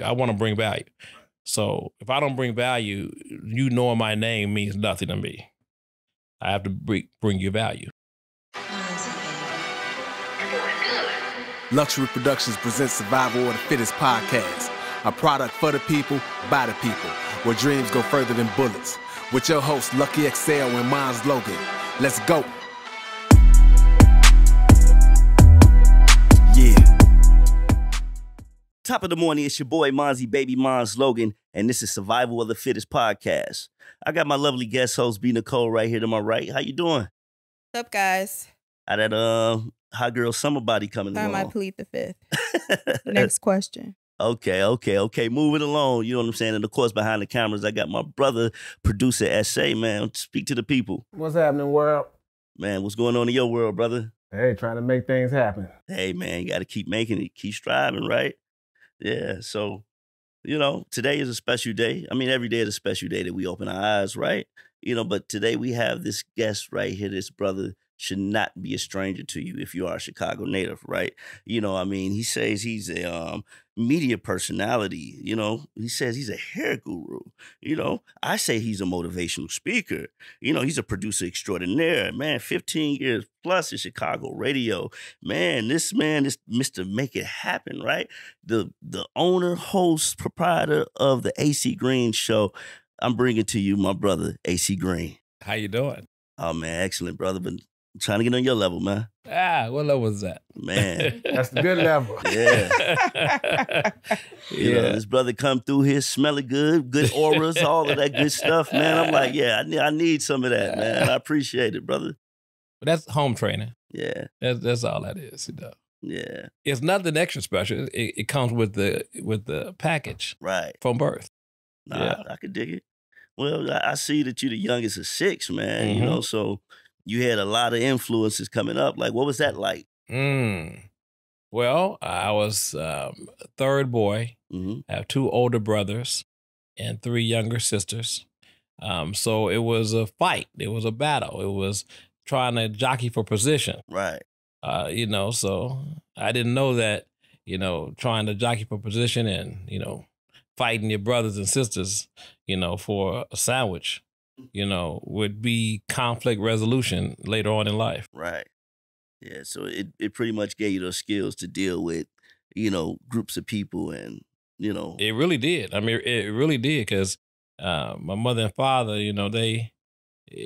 I want to bring value. So if I don't bring value, you knowing my name means nothing to me. I have to bring you value. Luxury Productions presents Survival of the Fittest podcast, a product for the people, by the people, where dreams go further than bullets. With your hosts, Lucky XL and Monz Logan. Let's go. Yeah. Top of the morning, it's your boy Monzy Baby Monz Logan, and this is Survival of the Fittest podcast. I got my lovely guest host, Nicole, right here to my right. How you doing? What's up, guys? How that hot girl summer body coming along? I plead the fifth. Next question. Okay. Moving along. You know what I'm saying? And of course, behind the cameras, I got my brother, producer S.A., man. Speak to the people. What's happening, world? Man, what's going on in your world, brother? Hey, trying to make things happen. Hey, man, you got to keep making it, keep striving, right? Yeah, so, you know, today is a special day. I mean, every day is a special day that we open our eyes, right? You know, but today we have this guest right here. This brother should not be a stranger to you if you are a Chicago native, right? You know, I mean, he says he's a media personality. You know, he says he's a hair guru. You know, I say he's a motivational speaker. You know, he's a producer extraordinaire. Man, 15 years plus in Chicago radio. Man, this Mr. Make It Happen, right? The owner, host, proprietor of the AC Green Show. I'm bringing to you my brother, AC Green. How you doing? Oh, man, excellent, brother. But I'm trying to get on your level, man. What level is that? Man. That's the good level. Yeah. You know, this brother come through here smelling good auras, all of that good stuff, man. I'm like, yeah, I need some of that, man. I appreciate it, brother. But that's home training. Yeah. That's all that is, you know. Yeah. It's nothing extra special. It comes with the package. Right. From birth. Nah, yeah. I could dig it. Well, I see that you're the youngest of 6, man, you know, so you had a lot of influences coming up. Like, what was that like? Well, I was third boy. I have 2 older brothers and 3 younger sisters. So it was a fight. It was a battle. It was trying to jockey for position. Right. You know, so I didn't know that, you know, trying to jockey for position and, you know, fighting your brothers and sisters, you know, for a sandwich, you know, would be conflict resolution later on in life. Right. Yeah. So it pretty much gave you those skills to deal with, you know, groups of people and, you know. It really did. I mean, it really did because my mother and father, you know, they,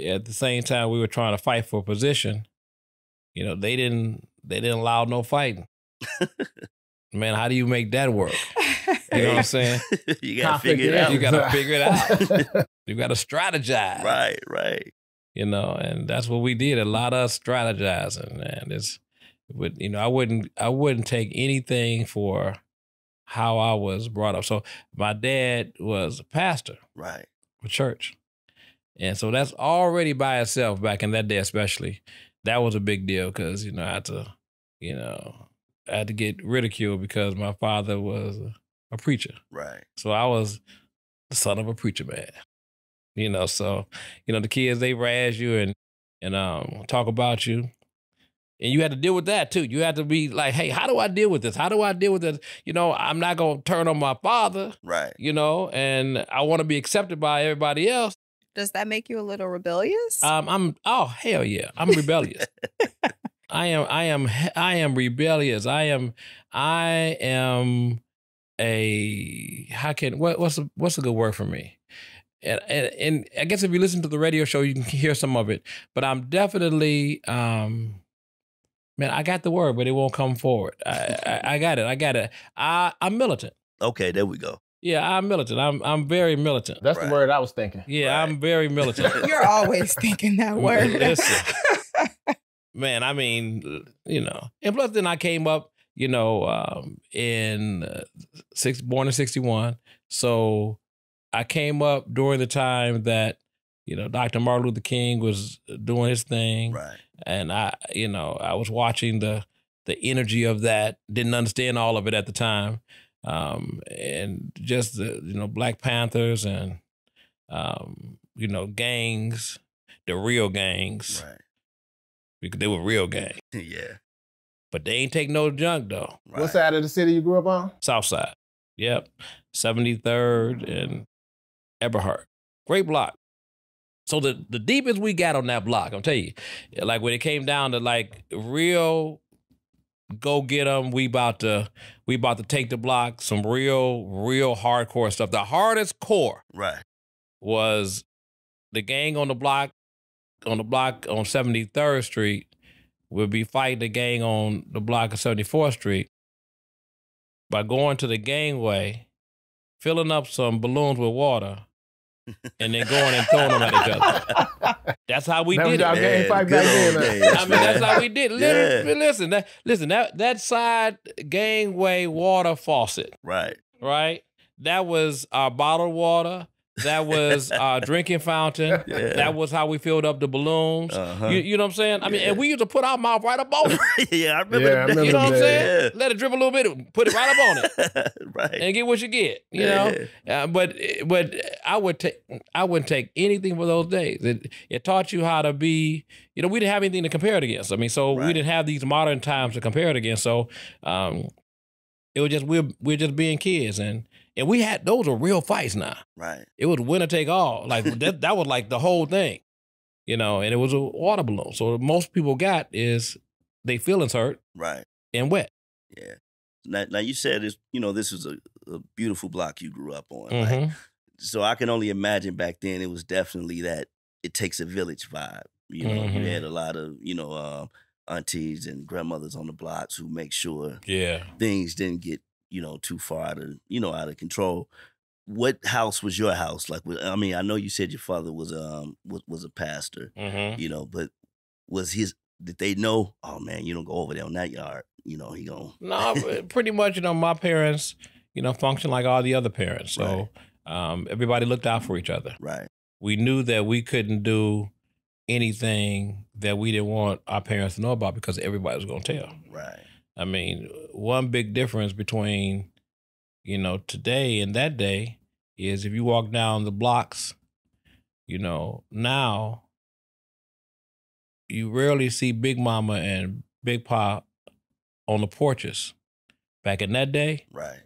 at the same time we were trying to fight for position, you know, they didn't allow no fighting. Man, how do you make that work? You know what I'm saying? You got to figure it out. You got to figure it out. You got to strategize. Right. You know, and that's what we did. A lot of strategizing, man. You know, I wouldn't take anything for how I was brought up. So my dad was a pastor. Right. For church. And so that's already by itself, back in that day especially, that was a big deal because, you know, I had to get ridiculed because my father was a preacher. Right. So I was the son of a preacher man. You know, so, you know, the kids, they razz you and talk about you. And you had to deal with that too. You had to be like, hey, how do I deal with this? How do I deal with this? You know, I'm not going to turn on my father. Right. You know, and I want to be accepted by everybody else. Does that make you a little rebellious? Oh, hell yeah. I'm rebellious. I am rebellious. I am what's a good word for me? And I guess if you listen to the radio show, you can hear some of it. But I'm definitely, man, I got the word, but it won't come forward. I got it. I'm militant. Okay, there we go. Yeah, I'm militant. I'm very militant. That's the word I was thinking. Yeah, I'm very militant. You're always thinking that word. Listen. Man, I mean, you know, and plus then I came up, you know, born in 61. So I came up during the time that, you know, Dr. Martin Luther King was doing his thing. Right. And I was watching the energy of that, didn't understand all of it at the time. And just the, you know, Black Panthers and, you know, gangs, the real gangs. Right. Because they were real gangs. Yeah. But they ain't take no junk, though. Right. What side of the city you grew up on? South side. Yep. 73rd and Eberhard. Great block. So the deepest we got on that block, I'm telling you, like when it came down to like real go get them, we about to take the block, some real hardcore stuff. The hardest core Right. was the gang on the block on 73rd Street would be fighting the gang on the block of 74th Street by going to the gangway, filling up some balloons with water, and then going and throwing them at each other. That's how we did it. Gang fight back then. I mean, that's how we did it. Listen, that side gangway water faucet, Right. that was our bottled water. That was our drinking fountain. Yeah. That was how we filled up the balloons. You know what I'm saying? I mean, and we used to put our mouth right up on it. Yeah, I remember that. You know what I'm saying? Yeah. Let it drip a little bit, put it right up on it, Right. and get what you get. You know, but I wouldn't take anything for those days. It taught you how to be. You know, we didn't have anything to compare it against. I mean, so we didn't have these modern times to compare it against. So it was just we're just being kids, and we had those were real fights now. Right. It was winner take all. Like that was like the whole thing, you know. And it was a water balloon. So what most people got is they feelings hurt, Right. and wet. Yeah. Now you said this. You know, this was a beautiful block you grew up on. Mm-hmm. Right? So I can only imagine back then it was definitely that it takes a village vibe. You know, Mhm. you had a lot of aunties and grandmothers on the blocks who make sure Yeah. things didn't get too far out of control. What house was your house like? I mean, I know you said your father was a pastor, Mm-hmm. but did they know? Oh man, you don't go over there on that yard. He gonna. No, pretty much. My parents, function like all the other parents. So everybody looked out for each other. Right. We knew that we couldn't do anything that we didn't want our parents to know about because everybody was going to tell. Right. I mean, one big difference between, today and that day is if you walk down the blocks, now you rarely see Big Mama and Big Pa on the porches. Back in that day, Right.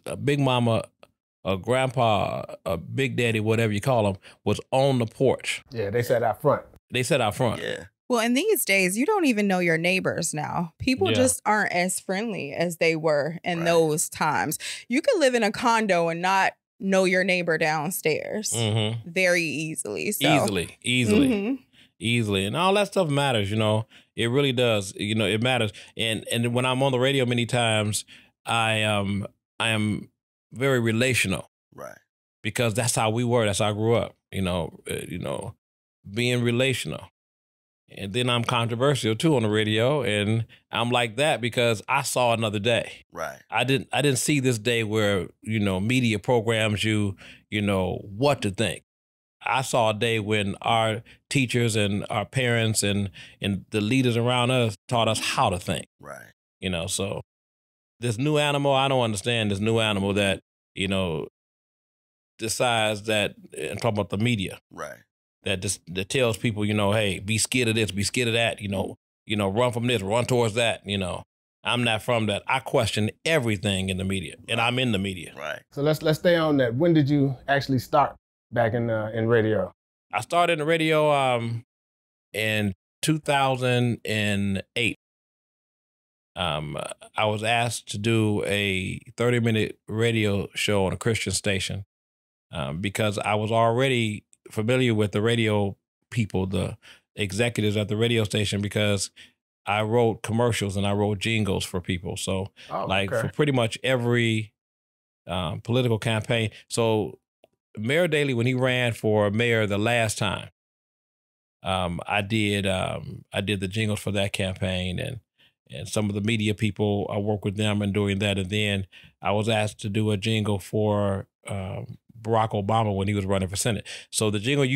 a Big Mama, a Grandpa, a Big Daddy, whatever you call them, was on the porch. Yeah, they sat out front. They sat out front. Yeah. Well, in these days, you don't even know your neighbors now. People Yeah. just aren't as friendly as they were in Right. those times. You could live in a condo and not know your neighbor downstairs Mm-hmm. very easily. So. Easily. And all that stuff matters, It really does. It matters. And when I'm on the radio many times, I am very relational Right. because that's how we were. That's how I grew up, being relational. And then I'm controversial too on the radio, and I'm like that because I saw another day. Right. I didn't see this day where, media programs you, what to think. I saw a day when our teachers and our parents and the leaders around us taught us how to think. Right. So this new animal, I don't understand this new animal that, decides that, I'm talking about the media, Right. that tells people, hey, be scared of this, be scared of that, run from this, run towards that, I'm not from that. I question everything in the media, and I'm in the media. Right. So let's stay on that. When did you actually start back in radio? I started in the radio in 2008. I was asked to do a 30-minute radio show on a Christian station because I was already familiar with the radio people, the executives at the radio station, because I wrote commercials and I wrote jingles for people. So for pretty much every political campaign. So Mayor Daley, when he ran for mayor the last time, I did the jingles for that campaign, and some of the media people, I worked with them in doing that. And then I was asked to do a jingle for Barack Obama when he was running for Senate. So the jingle,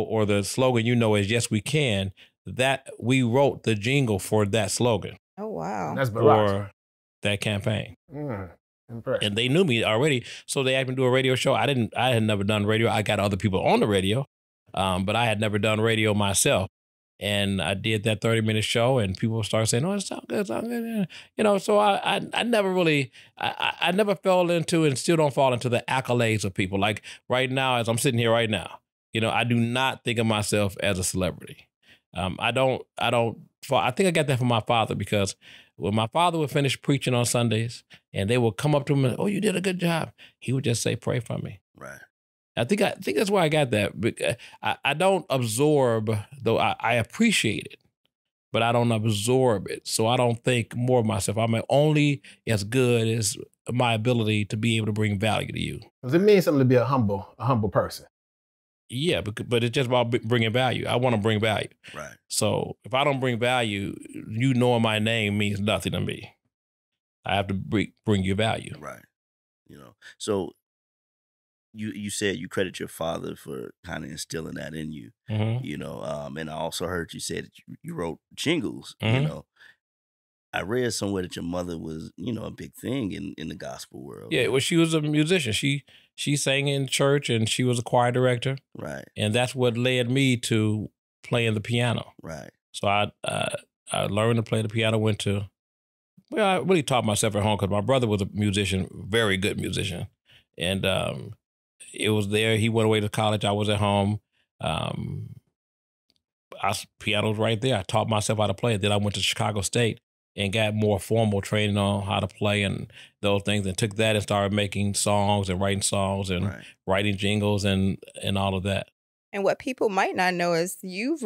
or the slogan, is "Yes, we can." That we wrote the jingle for that slogan. Oh, wow. That's Barack. For that campaign. Impressive. And they knew me already, so they asked me to do a radio show. I had never done radio. I got other people on the radio, but I had never done radio myself. And I did that 30-minute show, and people started saying, "Oh, it sounds good, sounds good." You know, so I never really, I never fell into, and still don't fall into the accolades of people. Like right now, as I'm sitting here right now, you know, I do not think of myself as a celebrity. I think I got that from my father, because when my father would finish preaching on Sundays and they would come up to him and, "Oh, you did a good job," he would just say, "Pray for me." Right. I think that's why I got that. I don't absorb, though I appreciate it, but I don't absorb it. So I don't think more of myself. I'm only as good as my ability to be able to bring value to you. Does it mean something to be a humble person? Yeah, but it's just about bringing value. I want to bring value. Right. So if I don't bring value, you knowing my name means nothing to me. I have to bring you value. Right. You know, so you said you credit your father for kind of instilling that in you, you know, and I also heard you say that you wrote jingles, you know. I read somewhere that your mother was, you know, a big thing in the gospel world. Yeah, well, she was a musician. She sang in church, and she was a choir director. Right. And that's what led me to playing the piano. Right. So I learned to play the piano, I really taught myself at home, because my brother was a musician, very good musician. And it was there. He went away to college. I was at home. Piano was right there. I taught myself how to play it. Then I went to Chicago State and got more formal training on how to play and those things, and took that and started making songs and writing songs and writing jingles and all of that. And what people might not know is you've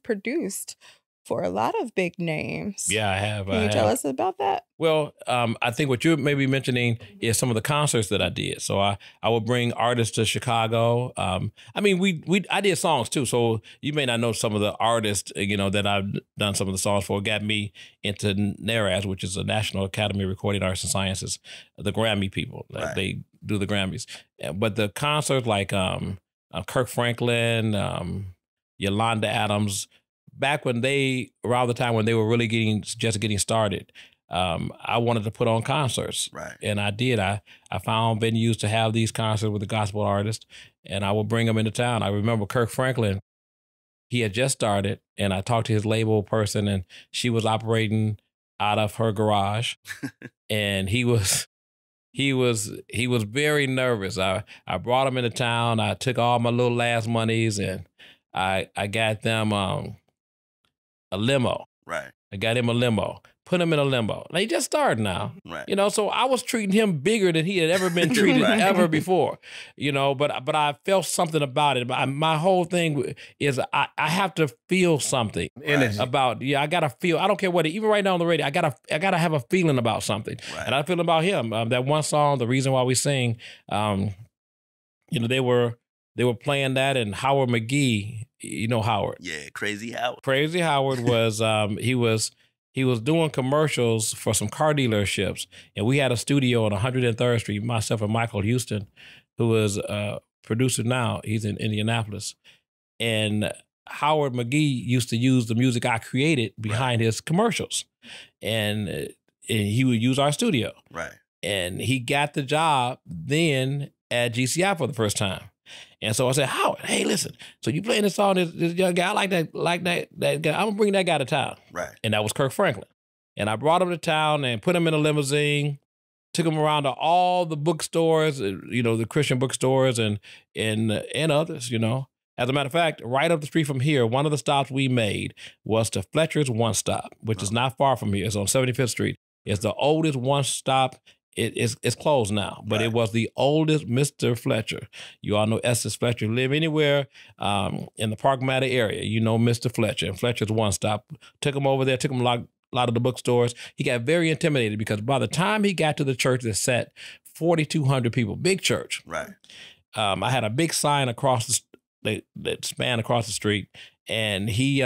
produced for a lot of big names. Yeah, I have. Can you tell us about that? Well, I think what you're maybe mentioning is some of the concerts that I did. So I would bring artists to Chicago. I mean, I did songs too. So you may not know some of the artists, you know, that I've done some of the songs for. Got me into NARAS, which is the National Academy of Recording Arts and Sciences, the Grammy people. Right. They do the Grammys. But the concerts like Kirk Franklin, Yolanda Adams, back when around the time when they were really just getting started, I wanted to put on concerts. Right. And I did. I found venues to have these concerts with the gospel artists, and I would bring them into town. I remember Kirk Franklin, he had just started, and I talked to his label person, and she was operating out of her garage. And he was very nervous. I brought him into town. I took all my little last monies, and I got them a limo. Right. I got him a limo, put him in a limo. Now, he just started now. Right. You know, so I was treating him bigger than he had ever been treated ever before. You know, but I felt something about it. My whole thing is I have to feel something about, I gotta feel. I don't care what even right now on the radio, I gotta have a feeling about something. Right. And I feel about him. That one song, The Reason Why We Sing, you know, they were playing that, and Howard McGee, you know Howard. Yeah, Crazy Howard. Crazy Howard was he was doing commercials for some car dealerships, and we had a studio on 103rd Street. Myself and Michael Houston, who is a producer now, he's in Indianapolis, and Howard McGee used to use the music I created behind his commercials, and he would use our studio. Right. And he got the job then at GCI for the first time. And so I said, Howard, hey, listen, so you playing this song, this young guy, I like that guy. I'm gonna bring that guy to town. Right. And that was Kirk Franklin. And I brought him to town and put him in a limousine, took him around to all the bookstores, you know, the Christian bookstores and others, you know. As a matter of fact, right up the street from here, one of the stops we made was to Fletcher's One Stop, which is not far from here. It's on 75th Street. It's the oldest one stop. It's closed now, but it was the oldest Mr. Fletcher. You all know Estes Fletcher. Live anywhere in the Park Matter area, you know Mr. Fletcher. And Fletcher's One Stop. Took him over there, took him a lot of the bookstores. He got very intimidated because by the time he got to the church that sat 4,200 people, big church. Right. I had a big sign across that spanned across the street, and he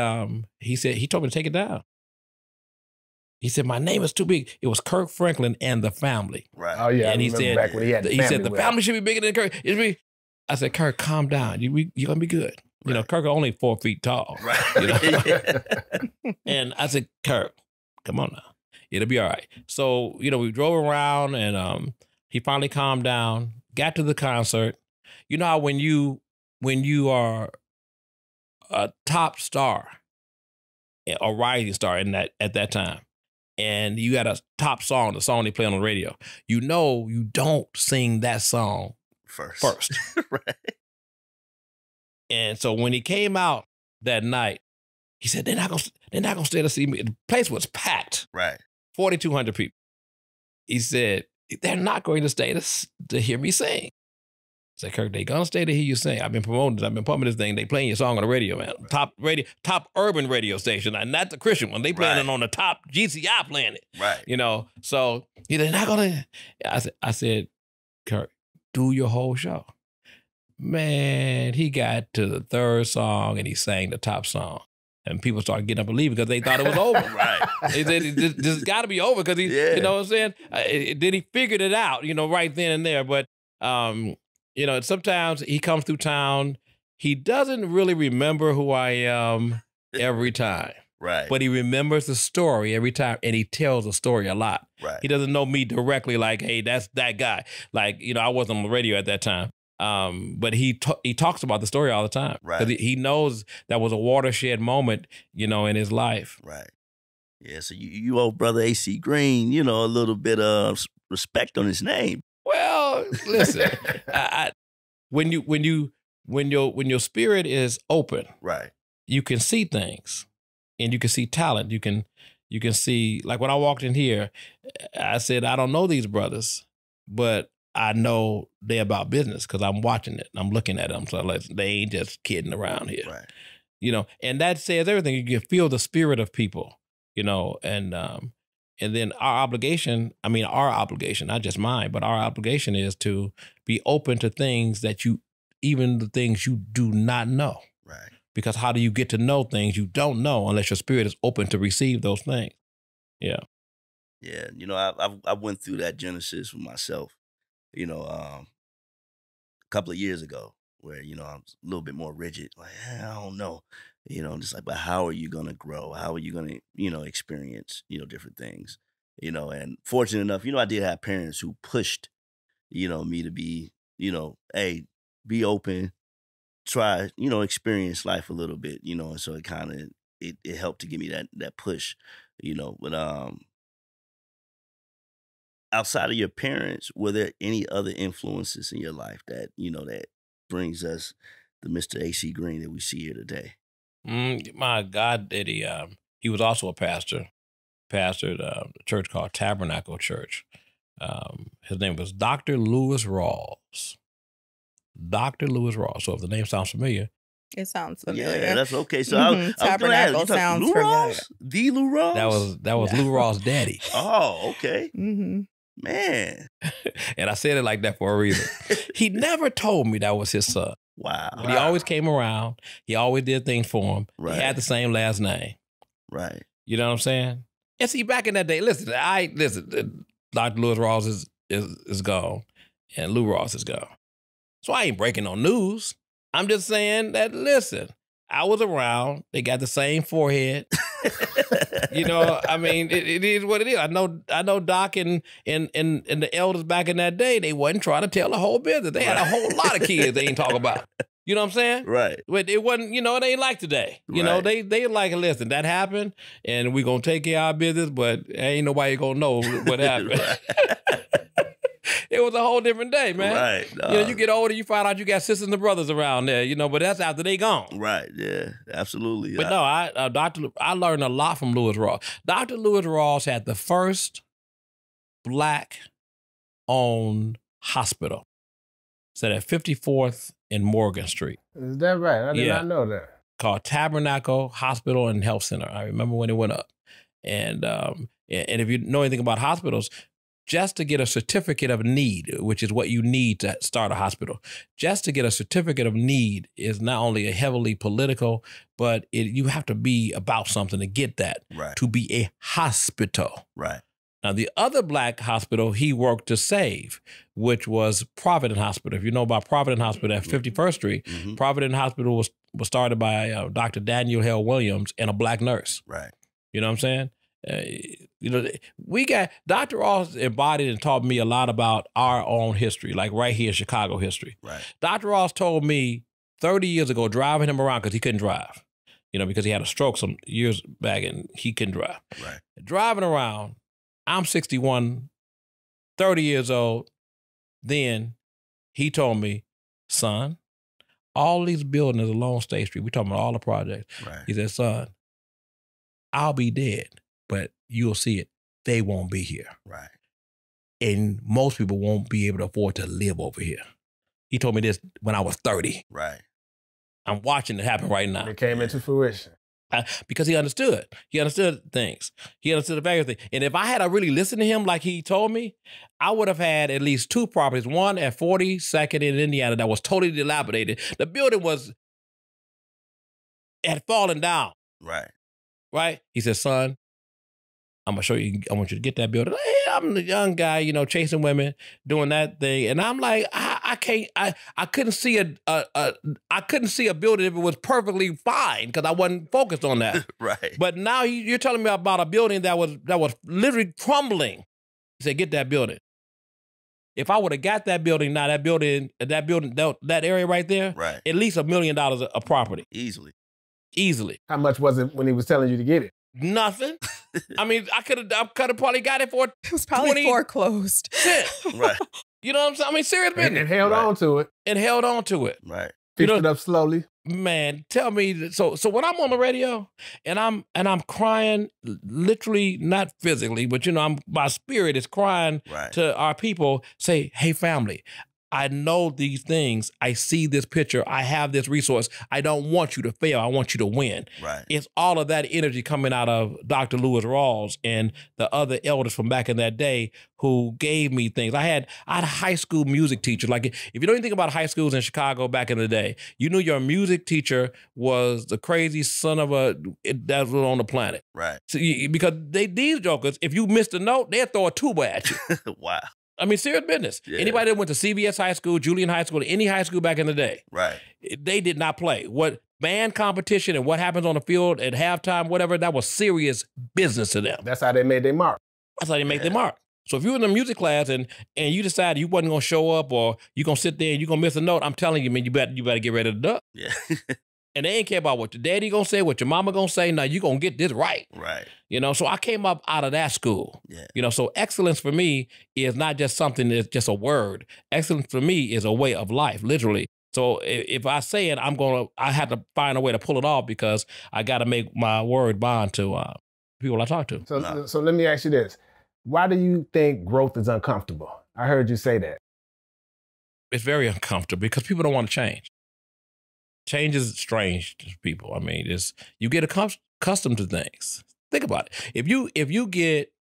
said, he told me to take it down. He said, my name is too big. It was Kirk Franklin and the Family. Right. Oh, yeah. And he said, back when he said, the family should be bigger than Kirk. I said, Kirk, calm down. You're going to be good. Right. You know, Kirk only 4 feet tall. Right. You know? And I said, Kirk, come on now. It'll be all right. So, you know, we drove around, and he finally calmed down, got to the concert. You know how when you are a top star, a rising star at that time, and you got a top song, the song they play on the radio, you know you don't sing that song first. Right. And so when he came out that night, he said, they're not gonna stay to see me. The place was packed. Right. 4,200 people. He said, they're not going to stay to hear me sing. I said, Kirk, they're gonna stay to hear you sing. I've been promoting this, I've been pumping this thing. They playing your song on the radio, man. Right. Top urban radio station, not the Christian one. They playing it on the top GCI playing it. Right. You know, so they're not gonna. I said, Kirk, do your whole show. Man, he got to the third song and he sang the top song. And people started getting up and leaving because they thought it was over. Right. They said, this got to be over because you know what I'm saying? Then he figured it out, you know, right then and there. But, you know, sometimes he comes through town. He doesn't really remember who I am every time. Right. But he remembers the story every time, and he tells the story a lot. Right. He doesn't know me directly like, hey, that's that guy. Like, you know, I wasn't on the radio at that time. But he talks about the story all the time. Right. Because he knows that was a watershed moment, you know, in his life. Right. Yeah, so you owe Brother AC Green, you know, a little bit of respect on his name. Well, listen, when your spirit is open, right, you can see things, and you can see talent. You can see, like when I walked in here, I said, I don't know these brothers, but I know they're about business because I'm watching it. I'm looking at them. So they ain't just kidding around here. Right. You know, and that says everything. You can feel the spirit of people, you know, and then our obligation, not just mine, but our obligation is to be open to things that even the things you do not know. Right. Because how do you get to know things you don't know unless your spirit is open to receive those things? Yeah. Yeah. You know, I went through that Genesis with myself. You know, a couple of years ago where, you know, I was a little bit more rigid, like, I don't know, you know, just like, but how are you going to grow? How are you going to, you know, experience, you know, different things, you know, and fortunate enough, you know, I did have parents who pushed, you know, me to be, you know, hey, be open, try, you know, experience life a little bit, you know, and so it kind of, it helped to give me that push, you know, but, outside of your parents, were there any other influences in your life that, you know, that brings us the Mr. AC Green that we see here today? My goddaddy, he was also a pastor. Pastored a church called Tabernacle Church. His name was Dr. Lewis Rawls. Dr. Lewis Rawls. So if the name sounds familiar. It sounds familiar. Yeah, that's okay. So Tabernacle sounds Lou familiar. Rawls? The Lou Rawls? That was Lou Rawls' daddy. Oh, okay. Mm-hmm. Man. And I said it like that for a reason. He never told me that was his son. Wow. But he always came around. He always did things for him. Right. He had the same last name. Right. You know what I'm saying? And see, back in that day, listen, Dr. Lewis Rawls is gone, and Lou Rawls is gone. So I ain't breaking no news. I'm just saying that, listen, I was around. They got the same forehead. You know, I mean, it is what it is. I know Doc and the elders back in that day, they wasn't trying to tell the whole business. They had a whole lot of kids they ain't talk about. You know what I'm saying? Right. But it wasn't, you know, it ain't like today. You know, they like, listen, that happened, and we gonna take care of our business, but ain't nobody gonna know what happened. It was a whole different day, man. Right. You know, you get older, you find out you got sisters and brothers around there, you know, but that's after they gone. Right, yeah, absolutely. But no, I learned a lot from Lewis Rawls. Dr. Lewis Rawls had the first Black-owned hospital. Set at 54th and Morgan Street. Is that right? I did not know that. Called Tabernacle Hospital and Health Center. I remember when it went up. And if you know anything about hospitals, just to get a certificate of need, which is what you need to start a hospital, just to get a certificate of need is not only a heavily political, but you have to be about something to get that, to be a hospital. Right. Now, the other Black hospital he worked to save, which was Providence Hospital. If you know about Providence Hospital at 51st Street, Providence Hospital was started by Dr. Daniel Hale Williams and a Black nurse. Right. You know what I'm saying? You know, Dr. Ross embodied and taught me a lot about our own history, like right here, Chicago history. Right. Dr. Ross told me 30 years ago, driving him around because he couldn't drive. you know, because he had a stroke some years back and he couldn't drive. Right. Driving around, I'm 61, 30 years old. Then he told me, son, all these buildings along State Street, we're talking about all the projects. Right. He said, son, I'll be dead, but you'll see it. They won't be here. Right. And most people won't be able to afford to live over here. He told me this when I was 30. Right. I'm watching it happen right now. It came into fruition. Because he understood. He understood things. He understood the value of things. And if I had really listened to him like he told me, I would have had at least 2 properties. One at 42nd in Indiana that was totally dilapidated. The building had fallen down. Right. Right? He said, son, I'm going to show you. I want you to get that building. Hey, I'm the young guy, you know, chasing women, doing that thing. And I'm like, I can't, I couldn't see I couldn't see a building if it was perfectly fine because I wasn't focused on that. Right. But now you're telling me about a building that was literally crumbling. He said, get that building. If I would have got that building, now that area right there, Right. at least $1 million of property. Easily. How much was it when he was telling you to get it? Nothing. I mean, I could have probably got it for It was probably foreclosed. Right. You know what I'm saying? I mean, serious business. And held on to it. And held on to it. Right. Picked it up slowly. Man, tell me. So when I'm on the radio and I'm crying, literally not physically, but you know, my spirit is crying Right. to our people. Say, hey, family, I know these things. I see this picture. I have this resource. I don't want you to fail. I want you to win. Right. It's all of that energy coming out of Dr. Lewis Rawls and the other elders from back in that day who gave me things. I had a high school music teacher. Like, if you know anything about high schools in Chicago back in the day, you knew your music teacher was the crazy son of that was on the planet. Right. So because these jokers, if you missed a note, they'll throw a tuba at you. Wow. I mean, serious business. Yeah. Anybody that went to CBS High School, Julian High School, any high school back in the day, Right. they did not play. What band competition and what happens on the field at halftime, whatever, that was serious business to them. That's how they made their mark. That's how they make their mark. So if you were in a music class and you decided you wasn't going to show up or you're going to sit there and you're going to miss a note, I'm telling you, man, you better get ready to duck. Yeah. And they ain't care about what your daddy going to say, what your mama going to say. Now you going to get this right. Right. You know, so I came up out of that school. Yeah. You know, so excellence for me is not just something that's just a word. Excellence for me is a way of life, literally. So if I say it, I have to find a way to pull it off because I got to make my word bond to people I talk to. So let me ask you this. Why do you think growth is uncomfortable? I heard you say that. It's very uncomfortable because people don't want to change. Change is strange to people. I mean, you get accustomed to things. Think about it. If you get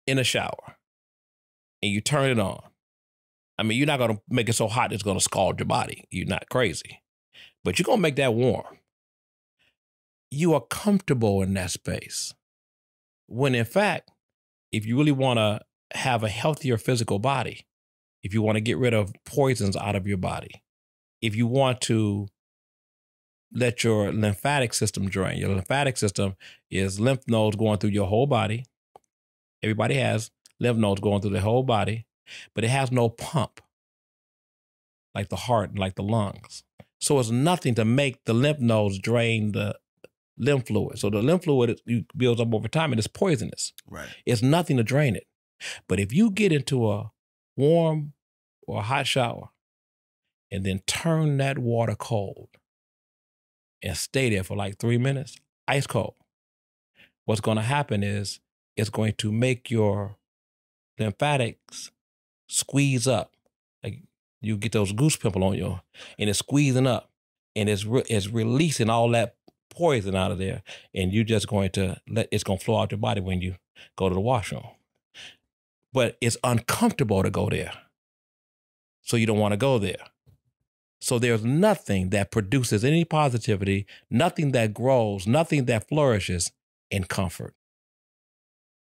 in a shower and you turn it on, I mean, you're not going to make it so hot it's going to scald your body. You're not crazy. But you're going to make that warm. You are comfortable in that space. When in fact, if you really want to have a healthier physical body, if you want to get rid of poisons out of your body, if you want to let your lymphatic system drain. Your lymphatic system is lymph nodes going through your whole body. Everybody has lymph nodes going through their whole body, but it has no pump like the heart and like the lungs. So it's nothing to make the lymph nodes drain the lymph fluid. So the lymph fluid builds up over time and it's poisonous. Right. It's nothing to drain it. But if you get into a warm or a hot shower and then turn that water cold, and stay there for like 3 minutes, ice cold, what's going to happen is it's going to make your lymphatics squeeze up. Like you get those goose pimple on you, and it's squeezing up, and it's releasing all that poison out of there, and you're just going to it's going to flow out your body when you go to the washroom. But it's uncomfortable to go there, so you don't want to go there. So there's nothing that produces any positivity, nothing that grows, nothing that flourishes in comfort.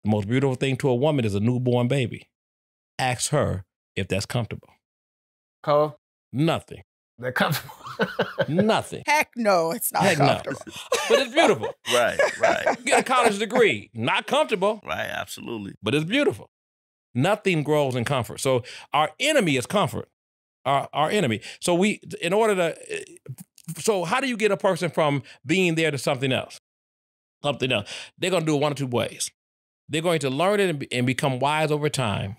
The most beautiful thing to a woman is a newborn baby. Ask her if that's comfortable. Cole? Nothing. They're comfortable. Nothing. Heck no, it's not Heck comfortable. No. But it's beautiful. Right. You get a college degree, not comfortable. Right. Absolutely. But it's beautiful. Nothing grows in comfort. So our enemy is comfort. Our enemy. So in order So how do you get a person from being there to something else? Something else. They're going to do it one of two ways. They're going to learn it and become wise over time,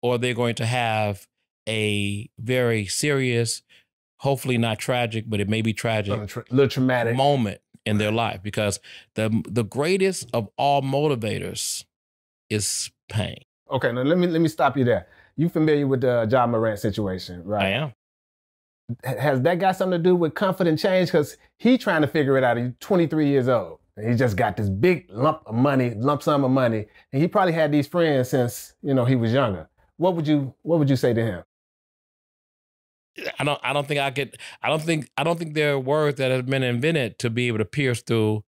or they're going to have a very serious, hopefully not tragic, but it may be tragic, little traumatic moment in their life. Because the greatest of all motivators is pain. Okay, now let me stop you there. You familiar with the John Morant situation, right? I am. Has that got something to do with confident change? Because he trying to figure it out. He's 23 years old. And he just got this big lump sum of money, and he probably had these friends since he was younger. What would you say to him? I don't think there are words that have been invented to be able to pierce through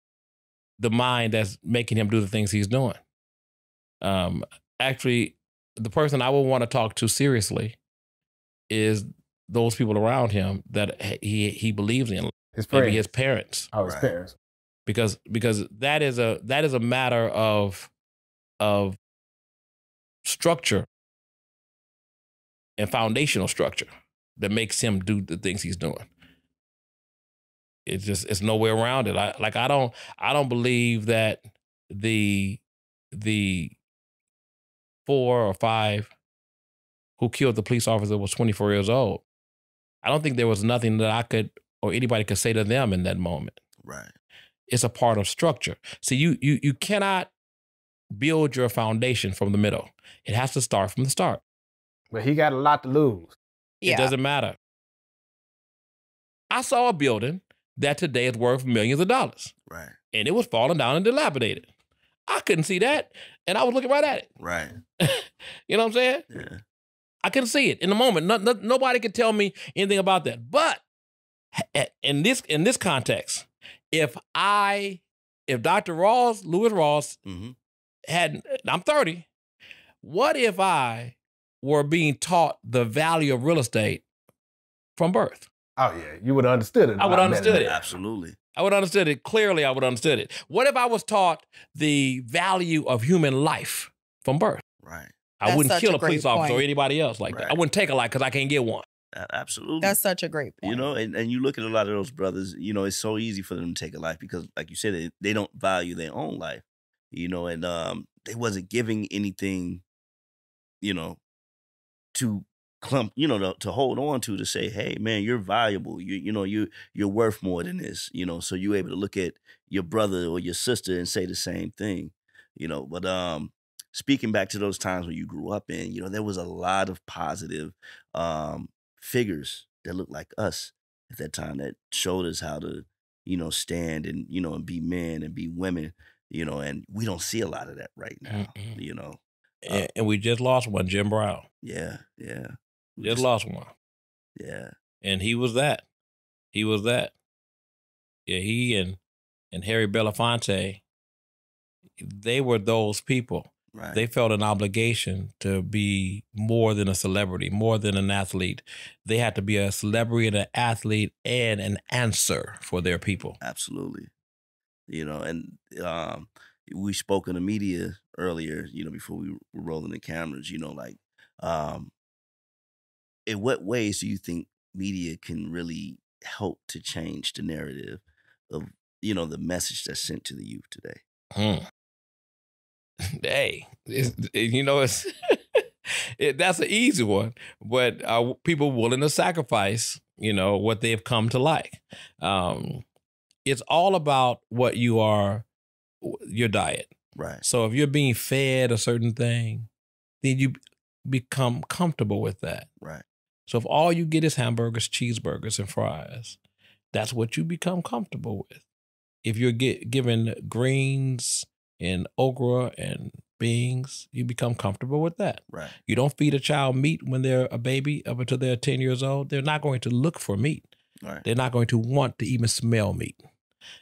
the mind that's making him do the things he's doing. Actually, the person I would want to talk to seriously is those people around him that he believes in. His friends. Maybe his parents. Oh, his parents. Because that is a matter of structure and foundational structure that makes him do the things he's doing. It's no way around it. I don't believe that the 4 or 5 who killed the police officer was 24 years old. I don't think there was nothing that I could or anybody could say to them in that moment. Right. It's a part of structure. See, you cannot build your foundation from the middle. It has to start from the start. But he got a lot to lose. It doesn't matter. I saw a building that today is worth millions of dollars. Right. And it was falling down and dilapidated. I couldn't see that, and I was looking right at it. Right. You know what I'm saying? Yeah. I couldn't see it in the moment. Nobody could tell me anything about that. But in this context, if Dr. Lewis Ross, I'm 30, what if I were being taught the value of real estate from birth? Oh yeah, you would have understood it. I would have understood it. Absolutely. I would have understood it. Clearly, I would have understood it. What if I was taught the value of human life from birth? Right. I wouldn't kill a police officer or anybody else like that. I wouldn't take a life because I can't get one. Absolutely. That's such a great point. And you look at a lot of those brothers, it's so easy for them to take a life because, like you said, they don't value their own life, and they wasn't giving anything, to clump, to hold on to say, hey, man, you're valuable. You're worth more than this, so you're able to look at your brother or your sister and say the same thing, but speaking back to those times when you grew up in, there was a lot of positive figures that looked like us at that time that showed us how to, stand and, and be men and be women, and we don't see a lot of that right now, And we just lost one, Jim Brown. Yeah. Just lost one. Yeah. And he was that. Yeah, he and Harry Belafonte, they were those people. Right. They felt an obligation to be more than a celebrity, more than an athlete. They had to be a celebrity and an athlete and an answer for their people. Absolutely. And we spoke in the media earlier, before we were rolling the cameras, in what ways do you think media can really help to change the narrative of, the message that's sent to the youth today? Hey, it's that's an easy one, but are people willing to sacrifice, what they've come to like? It's all about what you are, your diet. Right. So if you're being fed a certain thing, then you become comfortable with that. Right. So if all you get is hamburgers, cheeseburgers, and fries, that's what you become comfortable with. If you're given greens and okra and beans, you become comfortable with that. Right. You don't feed a child meat when they're a baby up until they're 10 years old. They're not going to look for meat. Right. They're not going to want to even smell meat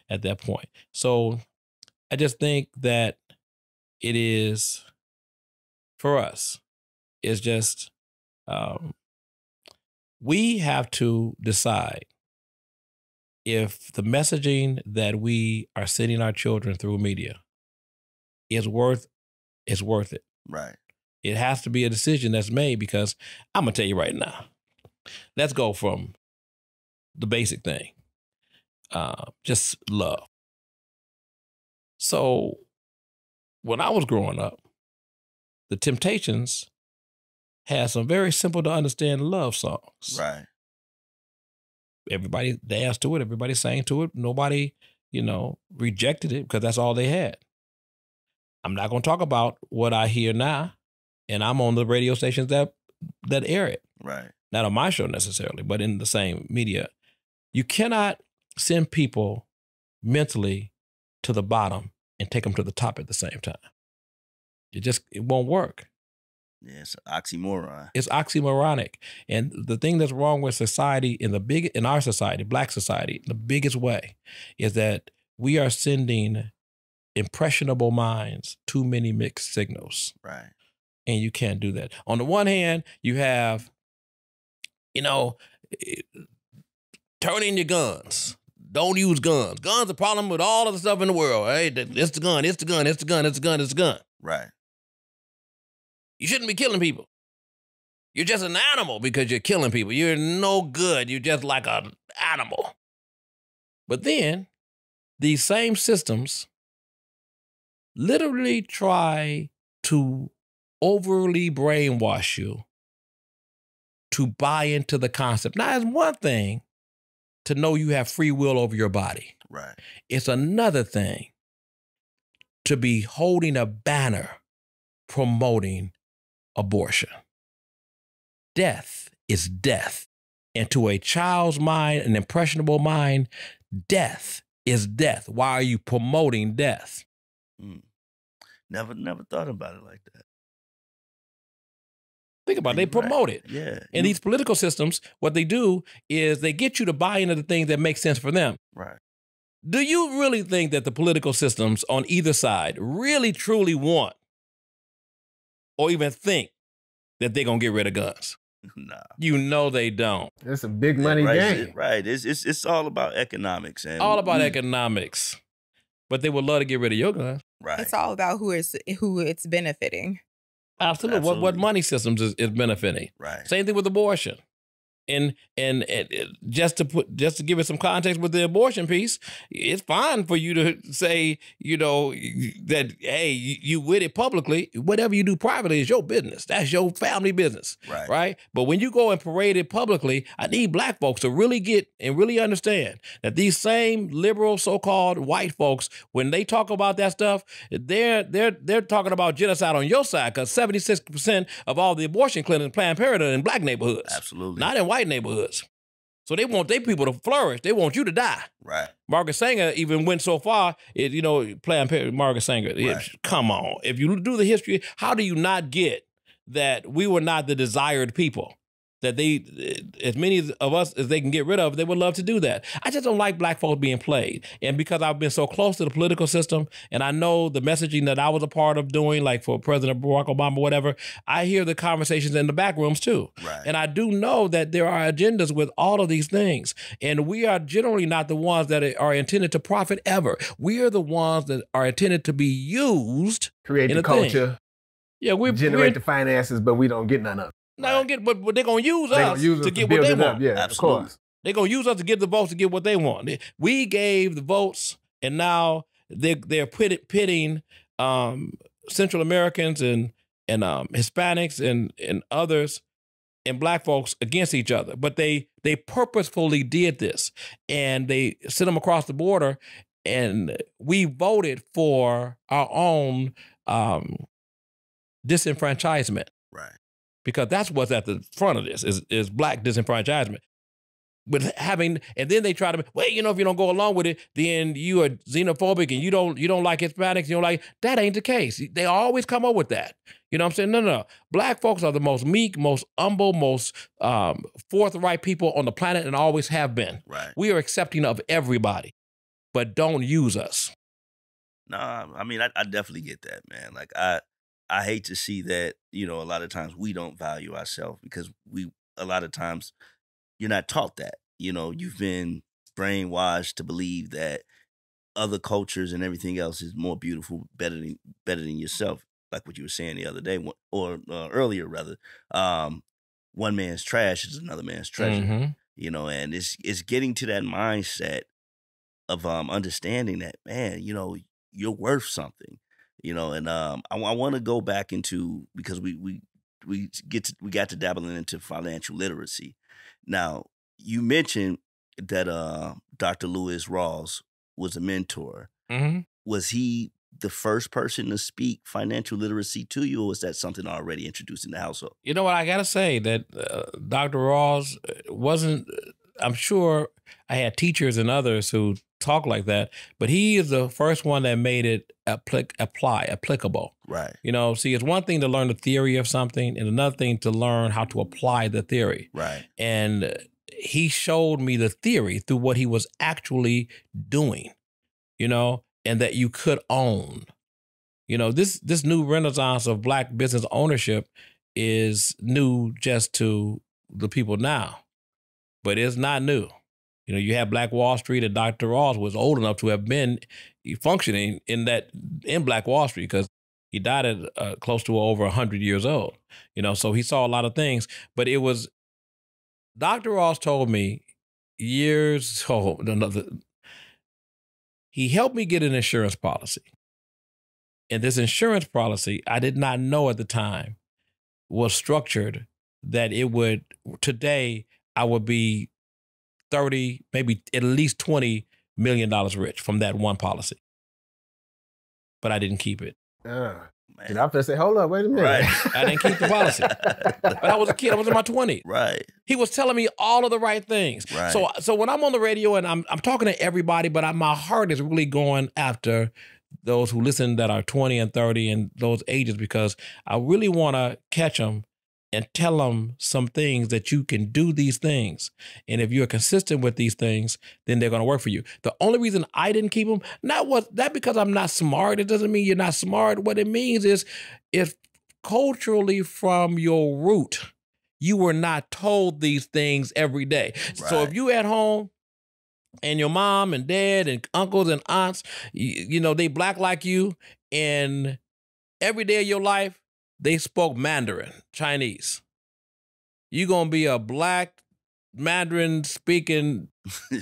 at that point. So I just think that it is, for us, it's just, we have to decide if the messaging that we are sending our children through media is worth it. Right. It has to be a decision that's made, because I'm going to tell you right now, let's go from the basic thing. just love. So when I was growing up, the Temptations had some very simple to understand love songs. Right. Everybody danced to it. Everybody sang to it. Nobody, rejected it because that's all they had. I'm not going to talk about what I hear now, and I'm on the radio stations that air it. Right. Not on my show necessarily, but in the same media. You cannot send people mentally to the bottom and take them to the top at the same time. It won't work. Yeah, it's an oxymoron. It's oxymoronic. And the thing that's wrong with society in our society, Black society, the biggest way is that we are sending impressionable minds too many mixed signals. Right. And you can't do that. On the one hand, you have, turn in your guns. Don't use guns. Guns are a problem with all of the stuff in the world. Right? It's the gun, it's the gun, it's the gun, it's the gun, it's the gun. Right. You shouldn't be killing people. You're just an animal because you're killing people. You're no good. You're just like an animal. But then these same systems literally try to overly brainwash you to buy into the concept. Now, it's one thing to know you have free will over your body. Right. It's another thing to be holding a banner promoting abortion. Death is death. And to a child's mind, an impressionable mind, death is death. Why are you promoting death? Never thought about it like that. Think about it. They promote it. Yeah. And these political systems, what they do is they get you to buy into the things that make sense for them. Right. Do you really think that the political systems on either side really truly want or even think that they're going to get rid of guns? Nah. You know they don't. It's a big money game. Right. It's all about economics. And all about economics. But they would love to get rid of your guns. Right. It's all about who it's benefiting. Absolutely. What money systems is benefiting. Right. Same thing with abortion. And just to give it some context with the abortion piece, it's fine for you to say, that, hey, you with it publicly. Whatever you do privately is your business. That's your family business. Right. But when you go and parade it publicly, I need Black folks to really get and really understand that these same liberal so-called white folks, when they talk about that stuff, they're talking about genocide on your side, because 76% of all the abortion clinics, Planned Parenthood, are in Black neighborhoods. Absolutely. Not in white neighborhoods. So they want their people to flourish. They want you to die. Right. Margaret Sanger even went so far, Planned Parenthood, Margaret Sanger. Right. Come on. If you do the history, how do you not get that we were not the desired people? That as many of us as they can get rid of, they would love to do that. I just don't like Black folks being played. And because I've been so close to the political system, and I know the messaging that I was a part of doing, like for President Barack Obama, whatever, I hear the conversations in the back rooms too. Right. And I do know that there are agendas with all of these things. And we are generally not the ones that are intended to profit ever. We are the ones that are intended to be used. Create the culture. Thing. Yeah, we generate the finances, but we don't get none of it. Not gonna get, but they're gonna use us to get what they want. Yeah, absolutely. Of course. They're gonna use us to get the votes to get what they want. We gave the votes, and now they're pitting Central Americans and Hispanics and others and Black folks against each other. But they purposefully did this, and they sent them across the border, and we voted for our own disenfranchisement. Right. Because that's what's at the front of this is Black disenfranchisement. But and then they try to, well, if you don't go along with it, then you are xenophobic and you don't like Hispanics, you don't like, that ain't the case. They always come up with that. You know what I'm saying? No. Black folks are the most meek, most humble, most forthright people on the planet and always have been. Right. We are accepting of everybody, but don't use us. Nah, I mean, I definitely get that, man. Like, I hate to see that, a lot of times we don't value ourselves because a lot of times you're not taught that. You've been brainwashed to believe that other cultures and everything else is more beautiful, better than yourself. Like what you were saying the other day, or earlier rather. One man's trash is another man's treasure. Mm-hmm. And it's getting to that mindset understanding that, man, you know, you're worth something, you know. And I want to go back into, because we got to dabbling into financial literacy. Now, you mentioned that Dr. Lewis Rawls was a mentor. Mm-hmm. Was he the first person to speak financial literacy to you, or was that something already introduced in the household? You know what? I got to say that Dr. Rawls wasn't, I'm sure I had teachers and others who talk like that, but he is the first one that made it applicable. Right. You know, see, it's one thing to learn the theory of something and another thing to learn how to apply the theory. Right. And he showed me the theory through what he was actually doing, you know, and that you could own. You know, this new renaissance of Black business ownership is new just to the people now, but it's not new. You know, you have Black Wall Street, and Dr. Rawls was old enough to have been functioning in Black Wall Street, because he died at close to over 100 years old. You know, so he saw a lot of things. But it was, Dr. Rawls told me years, he helped me get an insurance policy. And this insurance policy, I did not know at the time, was structured that it would, today, I would be 30, maybe at least $20 million rich from that one policy. But I didn't keep it. And I'm gonna say, hold up, wait a minute. Right. I didn't keep the policy. But I was a kid. I was in my 20s. Right. He was telling me all of the right things. Right. So when I'm on the radio and I'm talking to everybody, but my heart is really going after those who listen that are 20 and 30 and those ages, because I really want to catch them and tell them some things that you can do these things. And if you're consistent with these things, then they're going to work for you. The only reason I didn't keep them, not because I'm not smart. It doesn't mean you're not smart. What it means is, if culturally from your root, you were not told these things every day. Right. So if you at home and your mom and dad and uncles and aunts, you know, they Black like you, and every day of your life, they spoke Mandarin, Chinese. You're going to be a Black Mandarin speaking.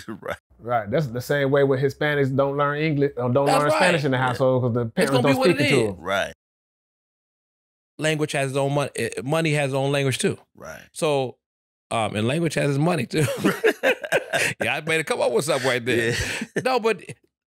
Right. Right. That's the same way with Hispanics don't learn English or don't learn Spanish in the household, because the parents don't speak it to them. Right. Language has its own money. Money has its own language too. Right. So, and language has its money too. Yeah, I made to come up with something right there. Yeah. No, but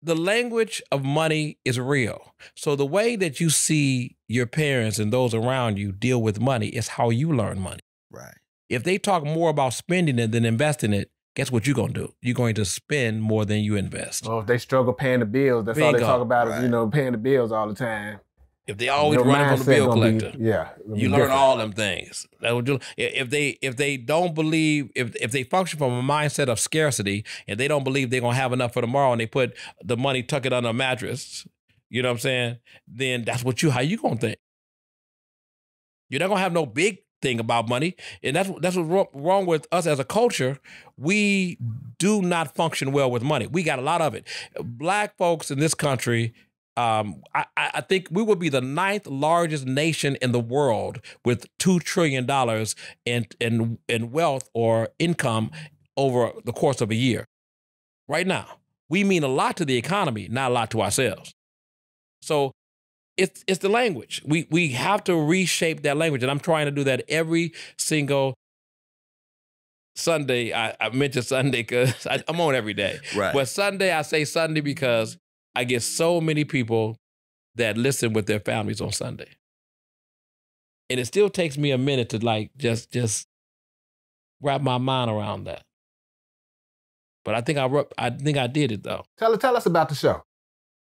the language of money is real. So the way that you see your parents and those around you deal with money is how you learn money. Right. If they talk more about spending it than investing it, guess what you're going to do? You're going to spend more than you invest. Well, if they struggle paying the bills, that's all they talk about is, you know, paying the bills all the time. If they always running from the bill collector, you learn different. all them things. That would do. If they don't believe, if they function from a mindset of scarcity, and they don't believe they're gonna have enough for tomorrow, and they put the money, tuck it under a mattress, you know what I'm saying? Then that's how you gonna think. You're not gonna have no big thing about money, and that's what's wrong with us as a culture. We do not function well with money. We got a lot of it. Black folks in this country. I think we would be the 9th largest nation in the world with $2 trillion in wealth or income over the course of a year. Right now, we mean a lot to the economy, not a lot to ourselves. So it's the language. We have to reshape that language, and I'm trying to do that every single Sunday. I mentioned Sunday because I'm on every day. Right. But Sunday, I say Sunday because I get so many people that listen with their families on Sunday. And it still takes me a minute to like just wrap my mind around that. But I think I did it though. Tell us about the show.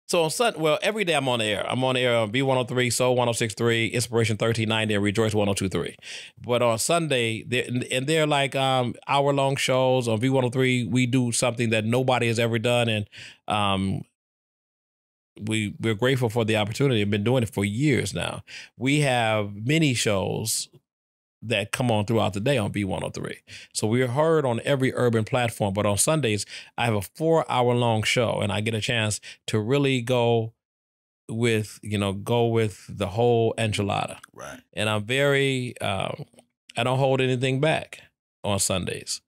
So on Sunday, well, every day I'm on the air. I'm on the air on B103, Soul 106.3, Inspiration 1390, and Rejoice 102.3. But on Sunday, they're like hour-long shows. On B103, we do something that nobody has ever done, and we're grateful for the opportunity. I've been doing it for years now. We have mini shows that come on throughout the day on B103. So we're heard on every urban platform, but on Sundays, I have a 4-hour-long show, and I get a chance to really go with the whole enchilada. Right. And I'm very, I don't hold anything back on Sundays.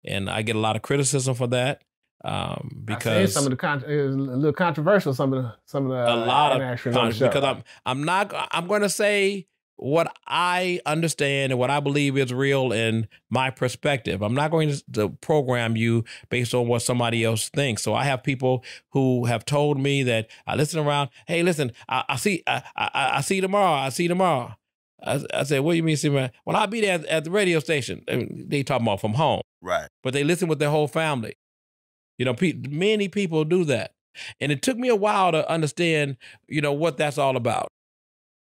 And I get a lot of criticism for that. because some of the it was a little controversial. Some of the a lot of interactions on the show. because I'm going to say what I understand and what I believe is real in my perspective. I'm not going to program you based on what somebody else thinks. So I have people who have told me that I listen around. Hey, listen, I see you tomorrow. I see you tomorrow. I said, what do you mean, see me? Well, I'll be there at the radio station. They talking about from home. Right. But they listen with their whole family. You know, many people do that. And it took me a while to understand, you know, what that's all about.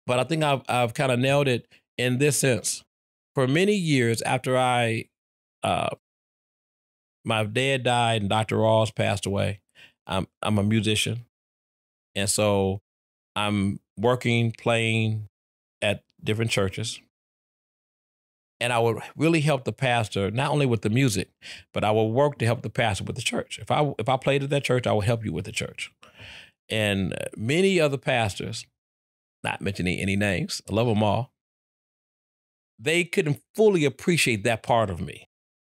But I think I've kind of nailed it in this sense. For many years after my dad died and Dr. Ross passed away, I'm a musician. And so I'm working, playing at different churches. And I would really help the pastor, not only with the music, but I would work to help the pastor with the church. If I played at that church, I would help you with the church. And many other pastors, not mentioning any names, I love them all, they couldn't fully appreciate that part of me.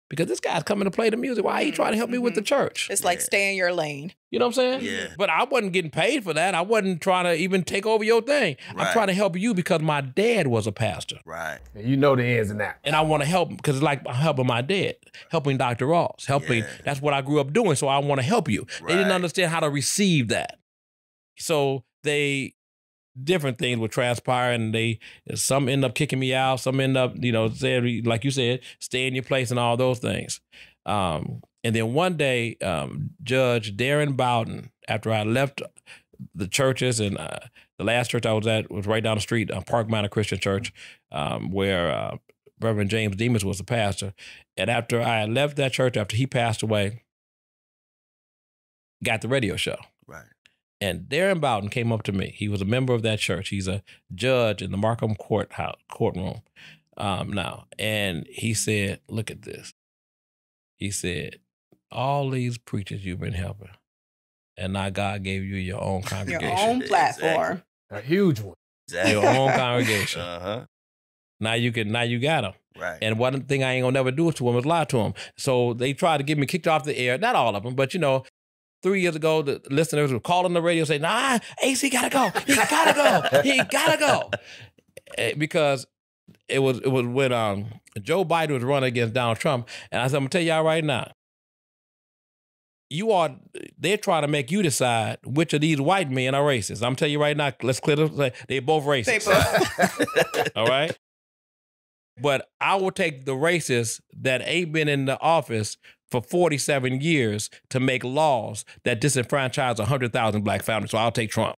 Because this guy's coming to play the music. Why are you trying to help me with the church? It's like stay in your lane. You know what I'm saying? Yeah. But I wasn't getting paid for that. I wasn't trying to even take over your thing. Right. I'm trying to help you because my dad was a pastor. Right. You know the ins and outs. And I want to help because it's like I'm helping my dad, helping Dr. Ross, helping. Yeah. That's what I grew up doing. So I want to help you. They didn't Right. understand how to receive that. So different things would transpire, and some end up kicking me out. Some end up, saying, like you said, stay in your place and all those things. And then one day, Judge Darren Bowden, after I left the churches, and the last church I was at was right down the street, Park Manor Christian Church, where Reverend James Demas was the pastor. And after I left that church, after he passed away, got the radio show. Right. And Darren Bowden came up to me. He was a member of that church. He's a judge in the Markham courtroom now. And he said, look at this. He said, all these preachers you've been helping, and now God gave you your own congregation. Your own platform. A huge one. Exactly. Your own congregation. Uh-huh. Now you got them. Right. And one thing I ain't gonna never do to them is lie to them. So they tried to get me kicked off the air. Not all of them, but 3 years ago, the listeners were calling the radio saying, nah, AC gotta go. He gotta go. He gotta go. Because it was when Joe Biden was running against Donald Trump. And I said, I'm gonna tell y'all right now, they're trying to make you decide which of these white men are racist. I'm telling you right now, let's clear this. They're both racist. All right? But I will take the racists that ain't been in the office for 47 years to make laws that disenfranchise 100,000 black families. So I'll take Trump.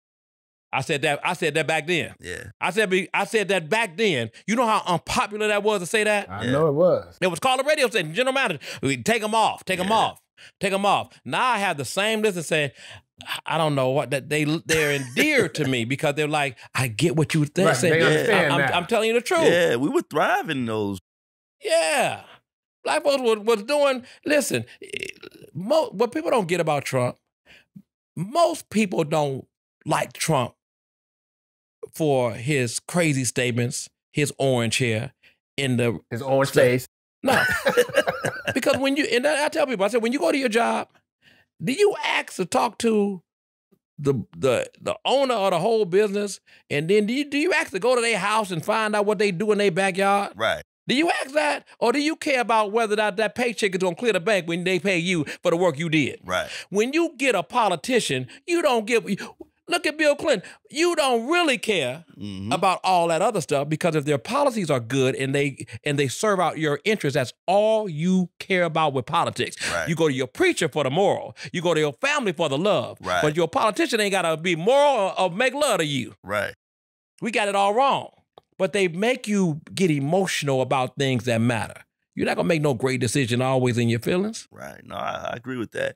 I said that back then. Yeah. I said that back then. You know how unpopular that was to say that? I know it was. It was called a radio station. General manager, take them off. Take them off. Now I have the same list and say, I don't know what that they're endeared to me because they're like, I get what you think. Right, they understand that. I'm telling you the truth. Yeah, we were thriving those. Yeah. Black folks was doing, listen, what people don't get about Trump, most people don't like Trump for his crazy statements, his orange hair, his orange face. No. Because and I tell people, I said, when you go to your job, do you ask to talk to the owner of the whole business? And then do you ask to go to their house and find out what they do in their backyard? Right. Do you ask that? Or do you care about whether that paycheck is going to clear the bank when they pay you for the work you did? Right. When you get a politician, you don't give... Look at Bill Clinton. You don't really care about all that other stuff because if their policies are good and they serve out your interests, that's all you care about with politics. Right. You go to your preacher for the moral. You go to your family for the love. Right. But your politician ain't got to be moral or make love to you. Right. We got it all wrong. But they make you get emotional about things that matter. You're not going to make no great decision always in your feelings. Right. No, I agree with that.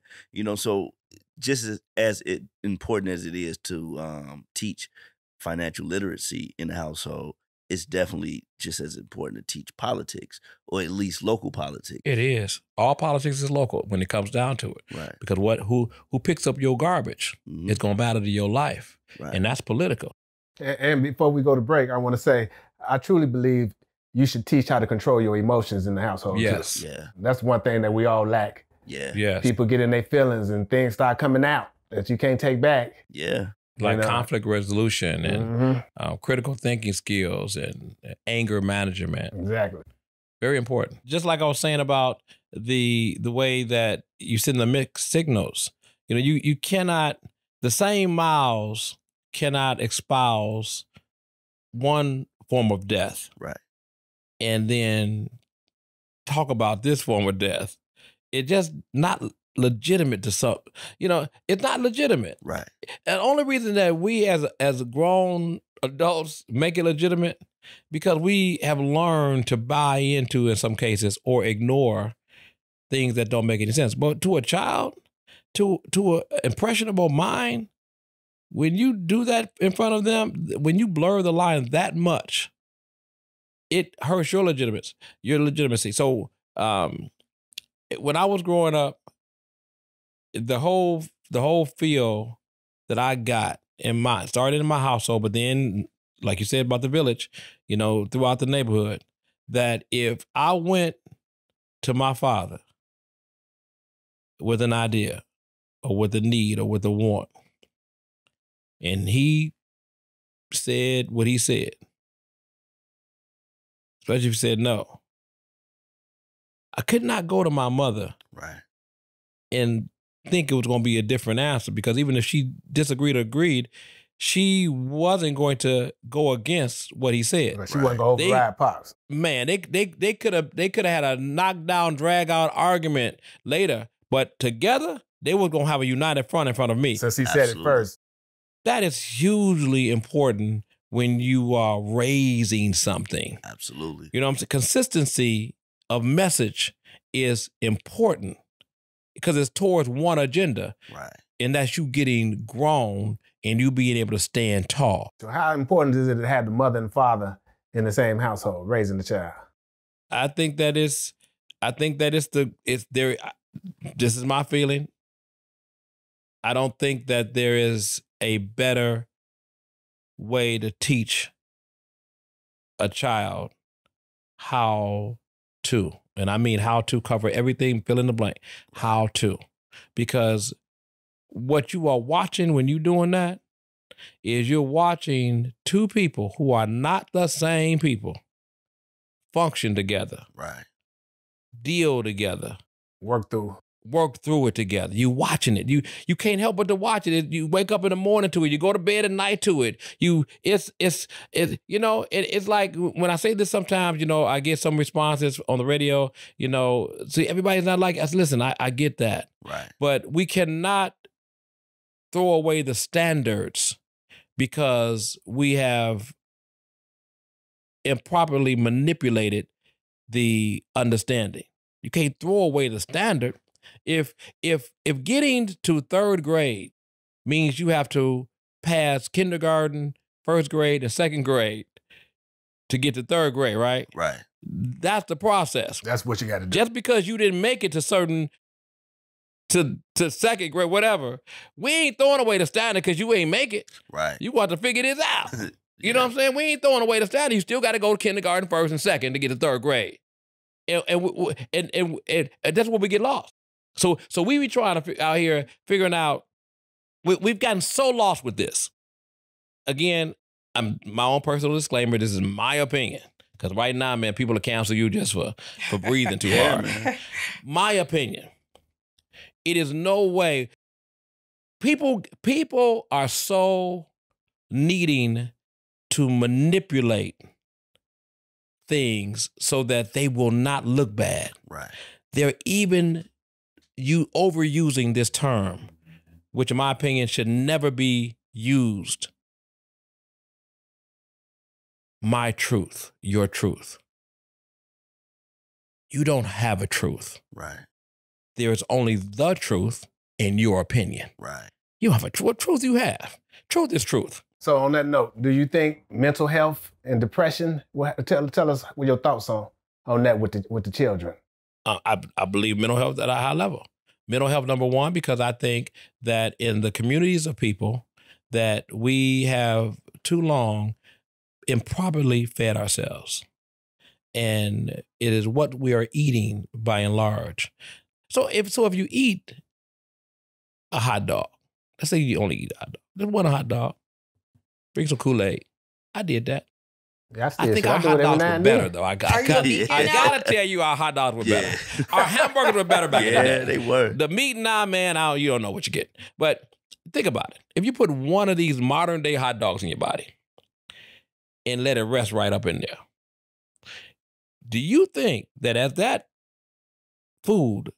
So just as important as it is to teach financial literacy in the household, it's definitely just as important to teach politics, or at least local politics. It is. All politics is local when it comes down to it. Right. Because who picks up your garbage is going to matter to your life. Right. And that's political. And before we go to break, I want to say, I truly believe you should teach how to control your emotions in the household. Yes. Too. Yeah. That's one thing that we all lack Yeah. Yes. People get in their feelings and things start coming out that you can't take back. Yeah. Like You know? conflict resolution and Mm-hmm. critical thinking skills and anger management. Exactly. Very important. Just like I was saying about the way that you send the mixed signals. You know, you cannot, the same mouths cannot espouse one form of death. Right. And then talk about this form of death. It's just not legitimate to some, you know, it's not legitimate. Right. And the only reason that we as grown adults make it legitimate because we have learned to buy into, in some cases, or ignore things that don't make any sense. But to a child, to an impressionable mind, when you do that in front of them, when you blur the line that much, it hurts your legitimacy. So when I was growing up, the whole feel that I got started in my household, but then, like you said about the village, you know, throughout the neighborhood, that if I went to my father with an idea or with a need or with a want, and he said what he said, especially if he said no, I could not go to my mother Right. and think it was going to be a different answer, because even if she disagreed or agreed, she wasn't going to go against what he said. But she wasn't going to override Pops. Man, they could have had a knockdown, drag out argument later, but together they were going to have a united front in front of me. Since he said it first. That is hugely important when you are raising something. Absolutely. You know what I'm saying? Consistency of message is important because it's towards one agenda. Right. And that's you getting grown and you being able to stand tall. So how important is it to have the mother and father in the same household raising the child? I think this is my feeling. I don't think that there is a better way to teach a child how to, and I mean how to, cover everything, fill in the blank, how to. Because what you are watching when you're doing that is you're watching two people who are not the same people function together. Right. Deal together. Work through it together. You watching it. You can't help but to watch it. You wake up in the morning to it. You go to bed at night to it. It's you know, it's like when I say this sometimes, you know, I get some responses on the radio, you know, see, everybody's not like us. Listen, I get that. Right. But we cannot throw away the standards because we have improperly manipulated the understanding. You can't throw away the standard. If getting to third grade means you have to pass kindergarten, first grade, and second grade to get to third grade, right? Right. That's the process. That's what you got to do. Just because you didn't make it to second grade, whatever, we ain't throwing away the standard because you ain't make it. Right. You want to figure this out. You know what I'm saying? We ain't throwing away the standard. You still got to go to kindergarten, first and second to get to third grade. And that's where we get lost. So we be trying to out here figuring out. We've gotten so lost with this. Again, I'm my own personal disclaimer. This is my opinion, because right now, man, people will cancel you just for breathing too hard. Man. My opinion. It is no way. People are so needing to manipulate things so that they will not look bad. Right. They're even overusing this term, which in my opinion should never be used. My truth, your truth. You don't have a truth. Right. There is only the truth in your opinion. Right. You have what truth you have. Truth is truth. So on that note, do you think mental health and depression? Tell us what your thoughts on that with the children. I believe mental health at a high level. Mental health, number one, because I think that in the communities of people that we have too long improperly fed ourselves. And it is what we are eating by and large. So if you eat a hot dog, let's say you only eat a hot dog. Just one hot dog. Drink some Kool-Aid. I did that. Yeah, I think our hot dogs were better, though. I gotta tell you, our hot dogs were better. Our hamburgers were better back in the day. Yeah, they were. The meat, nah, man, you don't know what you get. But think about it. If you put one of these modern day hot dogs in your body and let it rest right up in there, do you think that as that food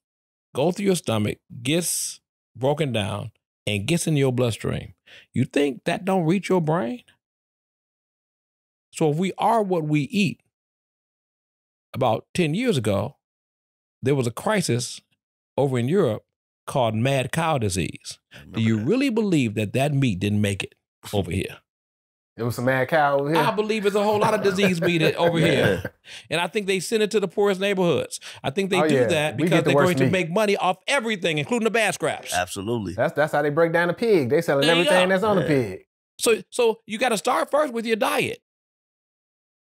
goes through your stomach, gets broken down, and gets in your bloodstream, you think that don't reach your brain? So if we are what we eat, about 10 years ago, there was a crisis over in Europe called mad cow disease. Do you really believe that meat didn't make it over here? It was some mad cow over here? I believe there's a whole lot of disease meat over here. And I think they send it to the poorest neighborhoods. I think they do that because they're going to make money off everything, including the bad scraps. Absolutely. That's how they break down the pig. They selling everything that's on the pig. So you got to start first with your diet.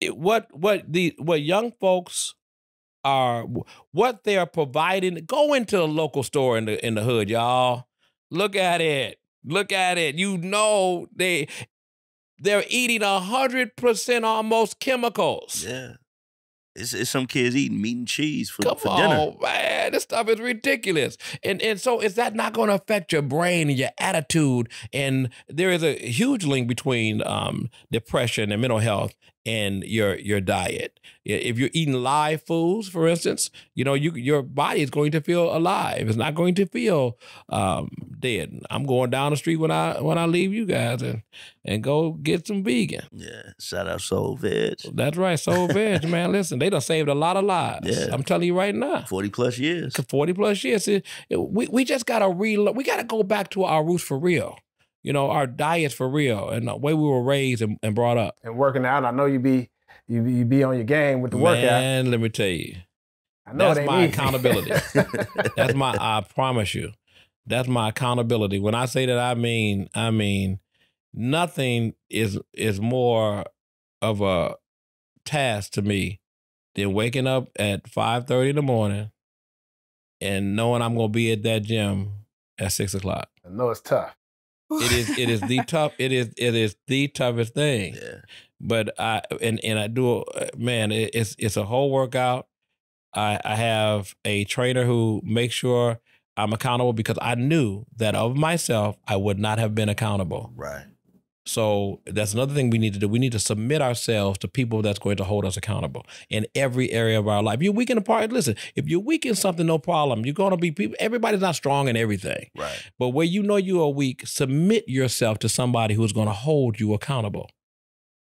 What young folks are, what they are providing. Go into a local store in the hood, y'all. Look at it. Look at it. You know they're eating 100% almost chemicals. Yeah. It's some kids eating meat and cheese for dinner. Come on, man. This stuff is ridiculous. And so is that not going to affect your brain and your attitude? And there is a huge link between depression and mental health and your diet. If you're eating live foods, for instance, your body is going to feel alive. It's not going to feel dead. I'm going down the street when I leave you guys and go get some vegan. Yeah, shout out Soul Veg. That's right, Soul Veg, man. Listen, they done saved a lot of lives. Yeah. I'm telling you right now. 40 plus years. 40 plus years. We just gotta we gotta go back to our roots for real. Our diets for real and the way we were raised and brought up. And working out, I know you be on your game with the workout. Man, let me tell you. I know that's my accountability. I promise you. That's my accountability. When I say that, I mean nothing is more of a task to me than waking up at 5:30 in the morning and knowing I'm gonna be at that gym at 6 o'clock. I know it's tough. It is the tough. It is the toughest thing. Yeah. But I do, man. It's a whole workout. I have a trainer who makes sure I'm accountable because I knew that of myself I would not have been accountable. Right. So that's another thing we need to do. We need to submit ourselves to people that's going to hold us accountable in every area of our life. You're weak in a part. Listen, if you're weak in something, no problem. You're going to be people. Everybody's not strong in everything. Right. But where you know you are weak, submit yourself to somebody who's going to hold you accountable.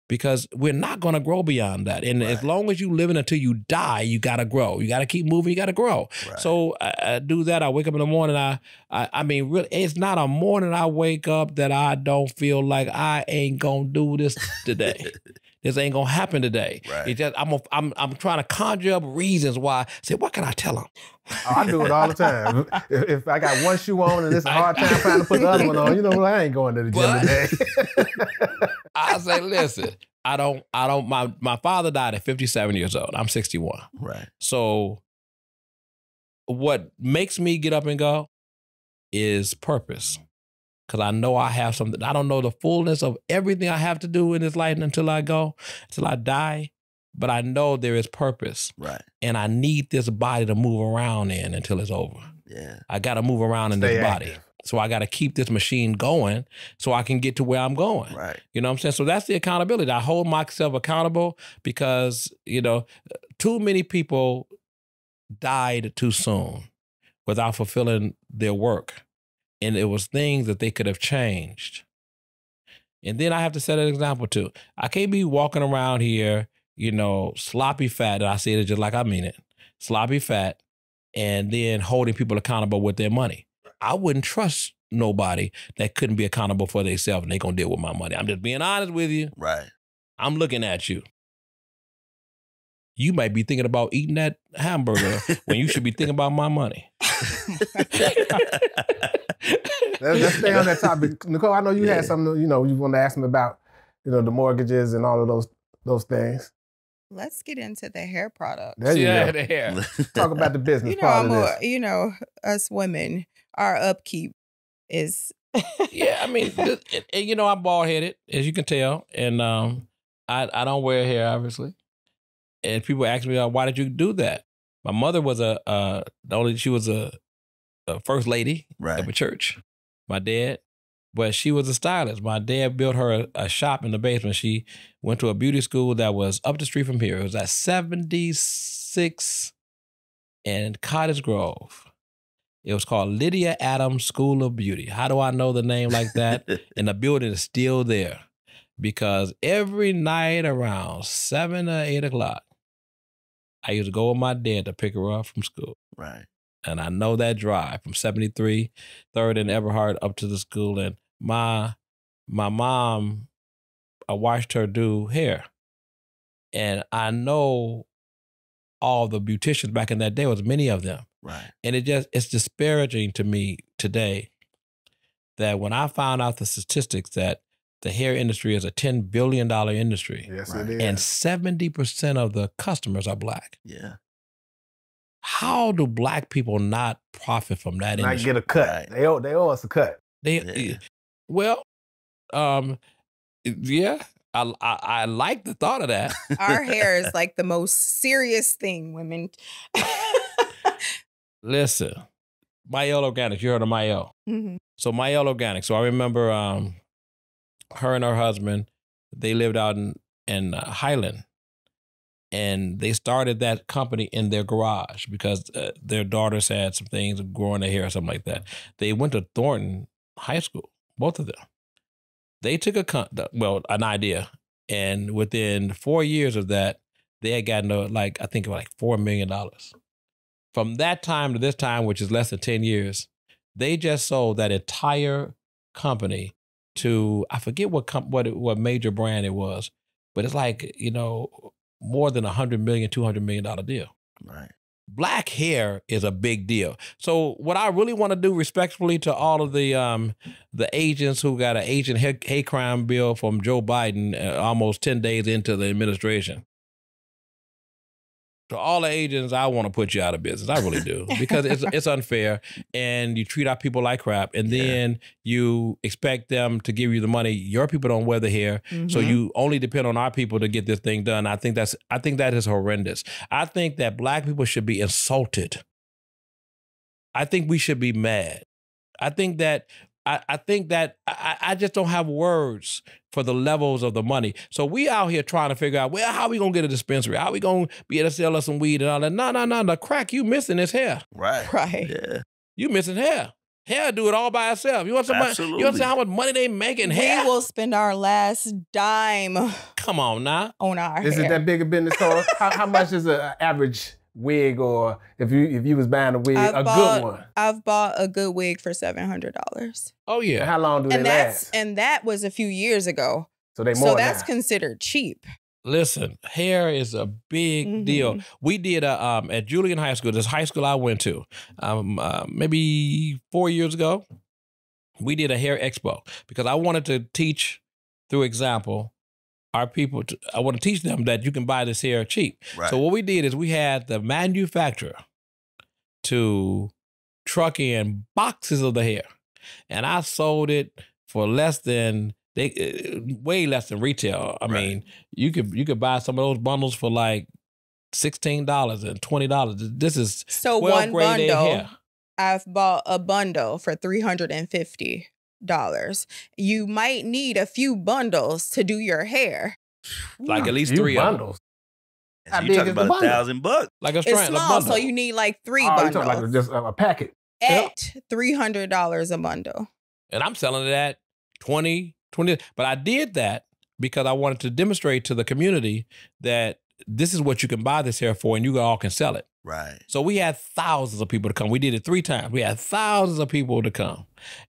Because we're not going to grow beyond that. And as long as you live in until you die, you got to grow. You got to keep moving. You got to grow. Right. So I do that. I wake up in the morning. I mean, really, it's not a morning I wake up that I don't feel like I ain't going to do this today. This ain't going to happen today. Right. It's just, I'm trying to conjure up reasons why. Say, what can I tell them? Oh, I do it all the time. If I got one shoe on and it's a hard time trying to put the other one on, I ain't going to the gym today. I say, listen, my father died at 57 years old. I'm 61. Right. So what makes me get up and go is purpose. Because I know I have something. I don't know the fullness of everything I have to do in this life until I die. But I know there is purpose. Right. And I need this body to move around in until it's over. Yeah. I got to move around in this body. So I got to keep this machine going so I can get to where I'm going. Right. You know what I'm saying? So that's the accountability. I hold myself accountable because, too many people died too soon without fulfilling their work. And it was things that they could have changed. And then I have to set an example too. I can't be walking around here, sloppy fat, and I say it just like I mean it, sloppy fat, and then holding people accountable with their money. I wouldn't trust nobody that couldn't be accountable for themselves and they gonna deal with my money. I'm just being honest with you. Right. I'm looking at you. You might be thinking about eating that hamburger when you should be thinking about my money. Let's stay on that topic. Nicole, I know you had something, you want to ask me about, the mortgages and all of those things. Let's get into the hair products. There you Yeah, go. the hair. Talk about the business You know, part of this. us women, our upkeep is. Yeah, I mean, you know, I'm bald headed, as you can tell, and I don't wear hair, obviously. And people ask me, why did you do that? My mother was she was a first lady of a church. My dad, but she was a stylist. My dad built her a shop in the basement. She went to a beauty school that was up the street from here. It was at 76 and Cottage Grove. It was called Lydia Adams School of Beauty. How do I know the name like that? And the building is still there because every night around 7 or 8 o'clock, I used to go with my dad to pick her up from school. Right. And I know that drive from 73, 3rd and Everhart up to the school. And my mom, I watched her do hair. And I know all the beauticians back in that day, was many of them. Right. And it's disparaging to me today that when I found out the statistics that the hair industry is a $10 billion industry. Yes, Right. it is. And 70% of the customers are Black. Yeah. How do Black people not profit from that Not industry? get a cut. Right. They owe us a cut. Yeah. Well, yeah, I like the thought of that. Our hair is like the most serious thing, women. Listen, Mayel Organics, you heard of Mayel. Mhm. So Mayel Organics. So I remember her and her husband, they lived out in Highland. And they started that company in their garage because their daughters had some things growing their hair or something like that. They went to Thornton High School, both of them. They took an idea, and within 4 years of that, they had gotten I think $4 million. From that time to this time, which is less than 10 years, they just sold that entire company to, I forget what major brand it was, but it's more than $100 million, $200 million deal. Right. Black hair is a big deal. So what I really want to do respectfully to all of the agents who got an agent hate crime bill from Joe Biden almost 10 days into the administration. To all the agents, I want to put you out of business. I really do. Because it's unfair and you treat our people like crap and then you expect them to give you the money. Your people don't wear the hair. So you only depend on our people to get this thing done. I think that is horrendous. I think that Black people should be insulted. I think we should be mad. I think that I just don't have words for the levels of the money. So we out here trying to figure out, how we going to get a dispensary? How we going to be able to sell us some weed and all that? No. The crack you missing is hair. Right. Right. Yeah. You missing hair. Hair do it all by itself. You want some money? Absolutely. You want to see how much money they making hair? We will spend our last dime Come on now. on our Is hair. it that big a business? So how much is an average wig, or if you was buying a wig, good one? I've bought a good wig for $700. Oh And yeah. how long do they last? That was a few years ago. So they more So that's now. considered cheap. Listen, hair is a big deal. We did at Julian High School, this high school I went to, maybe 4 years ago, we did a hair expo because I wanted to teach through example our people. I want to teach them that you can buy this hair cheap. Right. So what we did is we had the manufacturer to truck in boxes of the hair, and I sold it for way less than retail. I mean, you could buy some of those bundles for like $16 and $20. This is So 12 one grade A bundle, hair. I've bought a bundle for $350. You might need a few bundles to do your hair. Like at least Few 3 of them. bundles. So How you big talking is the about bundle? $1,000? Like a It's strand, a small, bundle. so you need like 3 Oh, you're bundles talking like just a packet. at $300 a bundle. And I'm selling it at 20. But I did that because I wanted to demonstrate to the community that this is what you can buy this hair for and you all can sell it. Right. So we had thousands of people to come. We did it 3 times. We had thousands of people to come.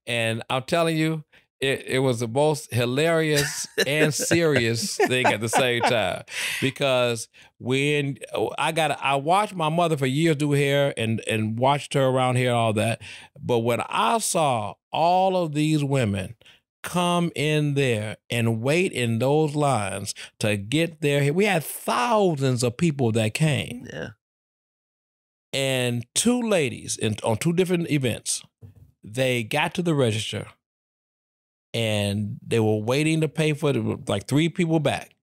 And I'm telling you, it was the most hilarious and serious thing at the same time. Because when I watched my mother for years do hair and watched her around here, all that. But when I saw all of these women come in there and wait in those lines to get their hair. We had thousands of people that came. Yeah. And two ladies on two different events, they got to the register and they were waiting to pay for it, like 3 people back.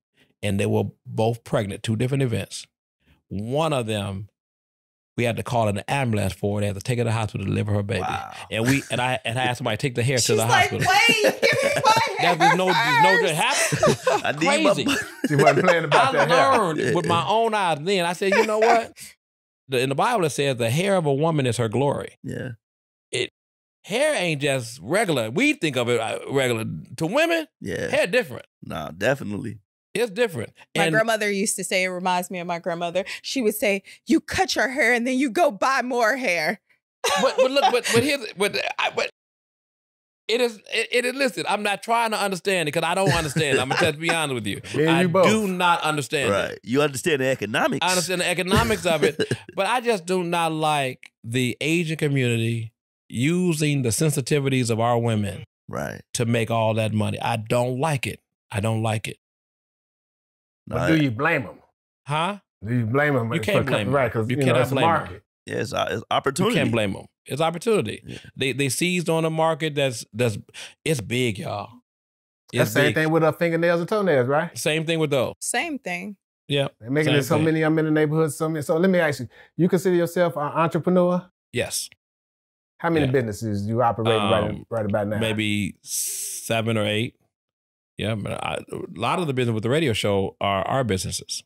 And they were both pregnant, 2 different events. One of them, we had to call an ambulance for her. They had to take her to the hospital to deliver her baby. Wow. And I had somebody take the hair to She's the like, hospital. wait, give me my hair. There's no happen. I need my Crazy. She wasn't playing about I that hair. learned with my own eyes then. I said, you know what? In the Bible, it says the hair of a woman is her glory. Yeah. Hair ain't just regular. We think of it regular. To women, Yeah. hair different. Nah, definitely. It's different. My And grandmother used to say, it reminds me of my grandmother. She would say, you cut your hair and then you go buy more hair. but it is. Listen, I'm not trying to understand it because I don't understand. I'm gonna just be honest with you. Me and I you both. do not understand it. Right. You understand the economics. I understand the economics of it, but I just do not like the Asian community using the sensitivities of our women Right. to make all that money. I don't like it. I don't like it. But do you blame them? Huh? Do you blame them? You can't blame them. Right, because You you know, cannot it's a blame 'em. market. Yeah, it's You opportunity. can't blame them. It's opportunity. Yeah. They seized on a market that's it's big, y'all. That's It's the same big. thing with fingernails and toenails, right? Same thing with those. Same thing. Yeah. They're making Same it so thing. many. I'm in the neighborhood. So let me ask you: you consider yourself an entrepreneur? Yes. How many Yeah. businesses do you operate right about now? Maybe 7 or 8. Yeah, but a lot of the business with the radio show are our businesses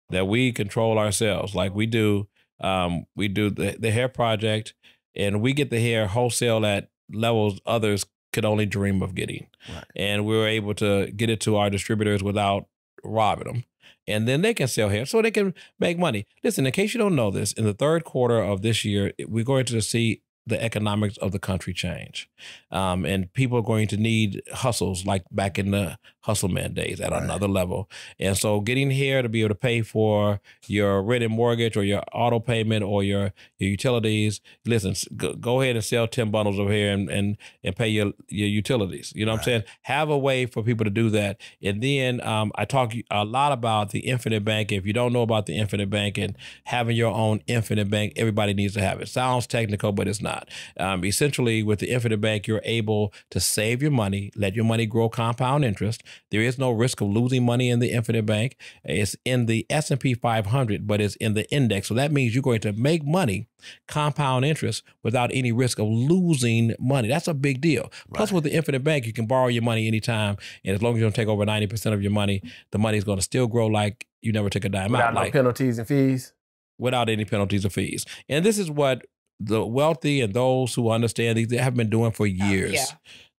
that we control ourselves. Like we do the hair project, and we get the hair wholesale at levels others could only dream of getting. Right. And we were able to get it to our distributors without robbing them. And then they can sell hair so they can make money. Listen, in case you don't know this, in the 3rd quarter of this year, we're going to see the economics of the country change. And people are going to need hustles like back in the hustle man days at another level. And so getting here to be able to pay for your rent and mortgage or your auto payment or your utilities, listen, go ahead and sell 10 bundles of hair and pay your utilities. You know what I'm saying? Have a way for people to do that. And then I talk a lot about the infinite bank. If you don't know about the infinite bank and having your own infinite bank, everybody needs to have it. Sounds technical, but it's not. Essentially, with the infinite bank, you're able to save your money, let your money grow compound interest. There is no risk of losing money in the infinite bank. It's in the S&P 500, but it's in the index. So that means you're going to make money, compound interest, without any risk of losing money. That's a big deal. Plus, with the infinite bank, you can borrow your money anytime. And as long as you don't take over 90% of your money, the money is going to still grow like you never took a dime out. Without no penalties and fees? Without any penalties or fees. And this is what the wealthy and those who understand these, they have been doing for years. Yeah.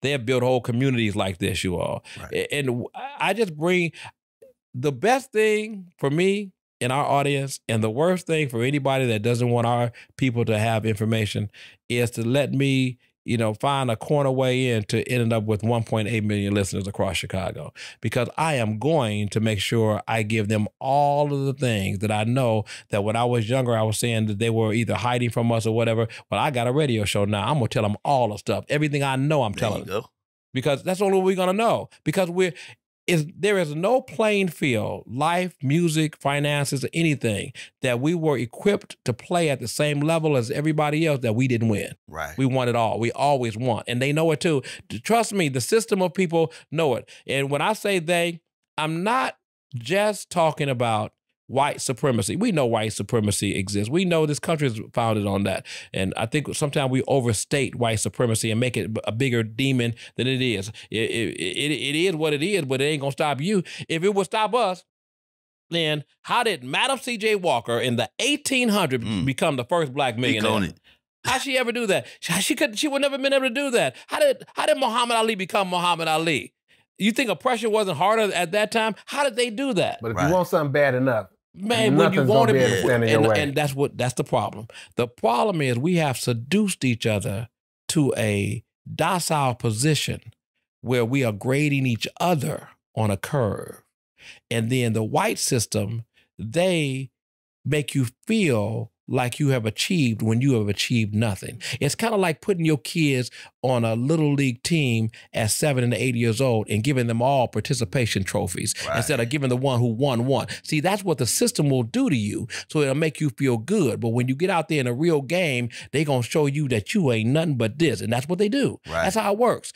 They have built whole communities like this, you all. Right. And I just bring the best thing for me in our audience and the worst thing for anybody that doesn't want our people to have information is to let me, find a corner way in to end up with 1.8 million listeners across Chicago, because I am going to make sure I give them all of the things that I know that when I was younger, I was saying that they were either hiding from us or whatever. But I got a radio show now. I'm going to tell them all the stuff. Everything I know, I'm telling them. Because that's the only way we're going to know. Because there is no playing field, life, music, finances, or anything that we were equipped to play at the same level as everybody else that we didn't win. Right. We won it all. We always won. And they know it too. Trust me, the system of people know it. And when I say they, I'm not just talking about white supremacy. We know white supremacy exists. We know this country is founded on that. And I think sometimes we overstate white supremacy and make it a bigger demon than it is. It is what it is, but it ain't going to stop you. If it would stop us, then how did Madam C.J. Walker in the 1800s become the first black millionaire? How'd she ever do that? She would never been able to do that. How did Muhammad Ali become Muhammad Ali? You think oppression wasn't harder at that time? How did they do that? But if you want something bad enough, man, when you want it, and that's the problem. The problem is we have seduced each other to a docile position where we are grading each other on a curve. And then the white system, they make you feel like you have achieved when you have achieved nothing. It's kind of like putting your kids on a little league team at 7 and 8 years old and giving them all participation trophies instead of giving the one who won one. See, that's what the system will do to you. So it'll make you feel good. But when you get out there in a real game, they're going to show you that you ain't nothing but this. And that's what they do. Right. That's how it works.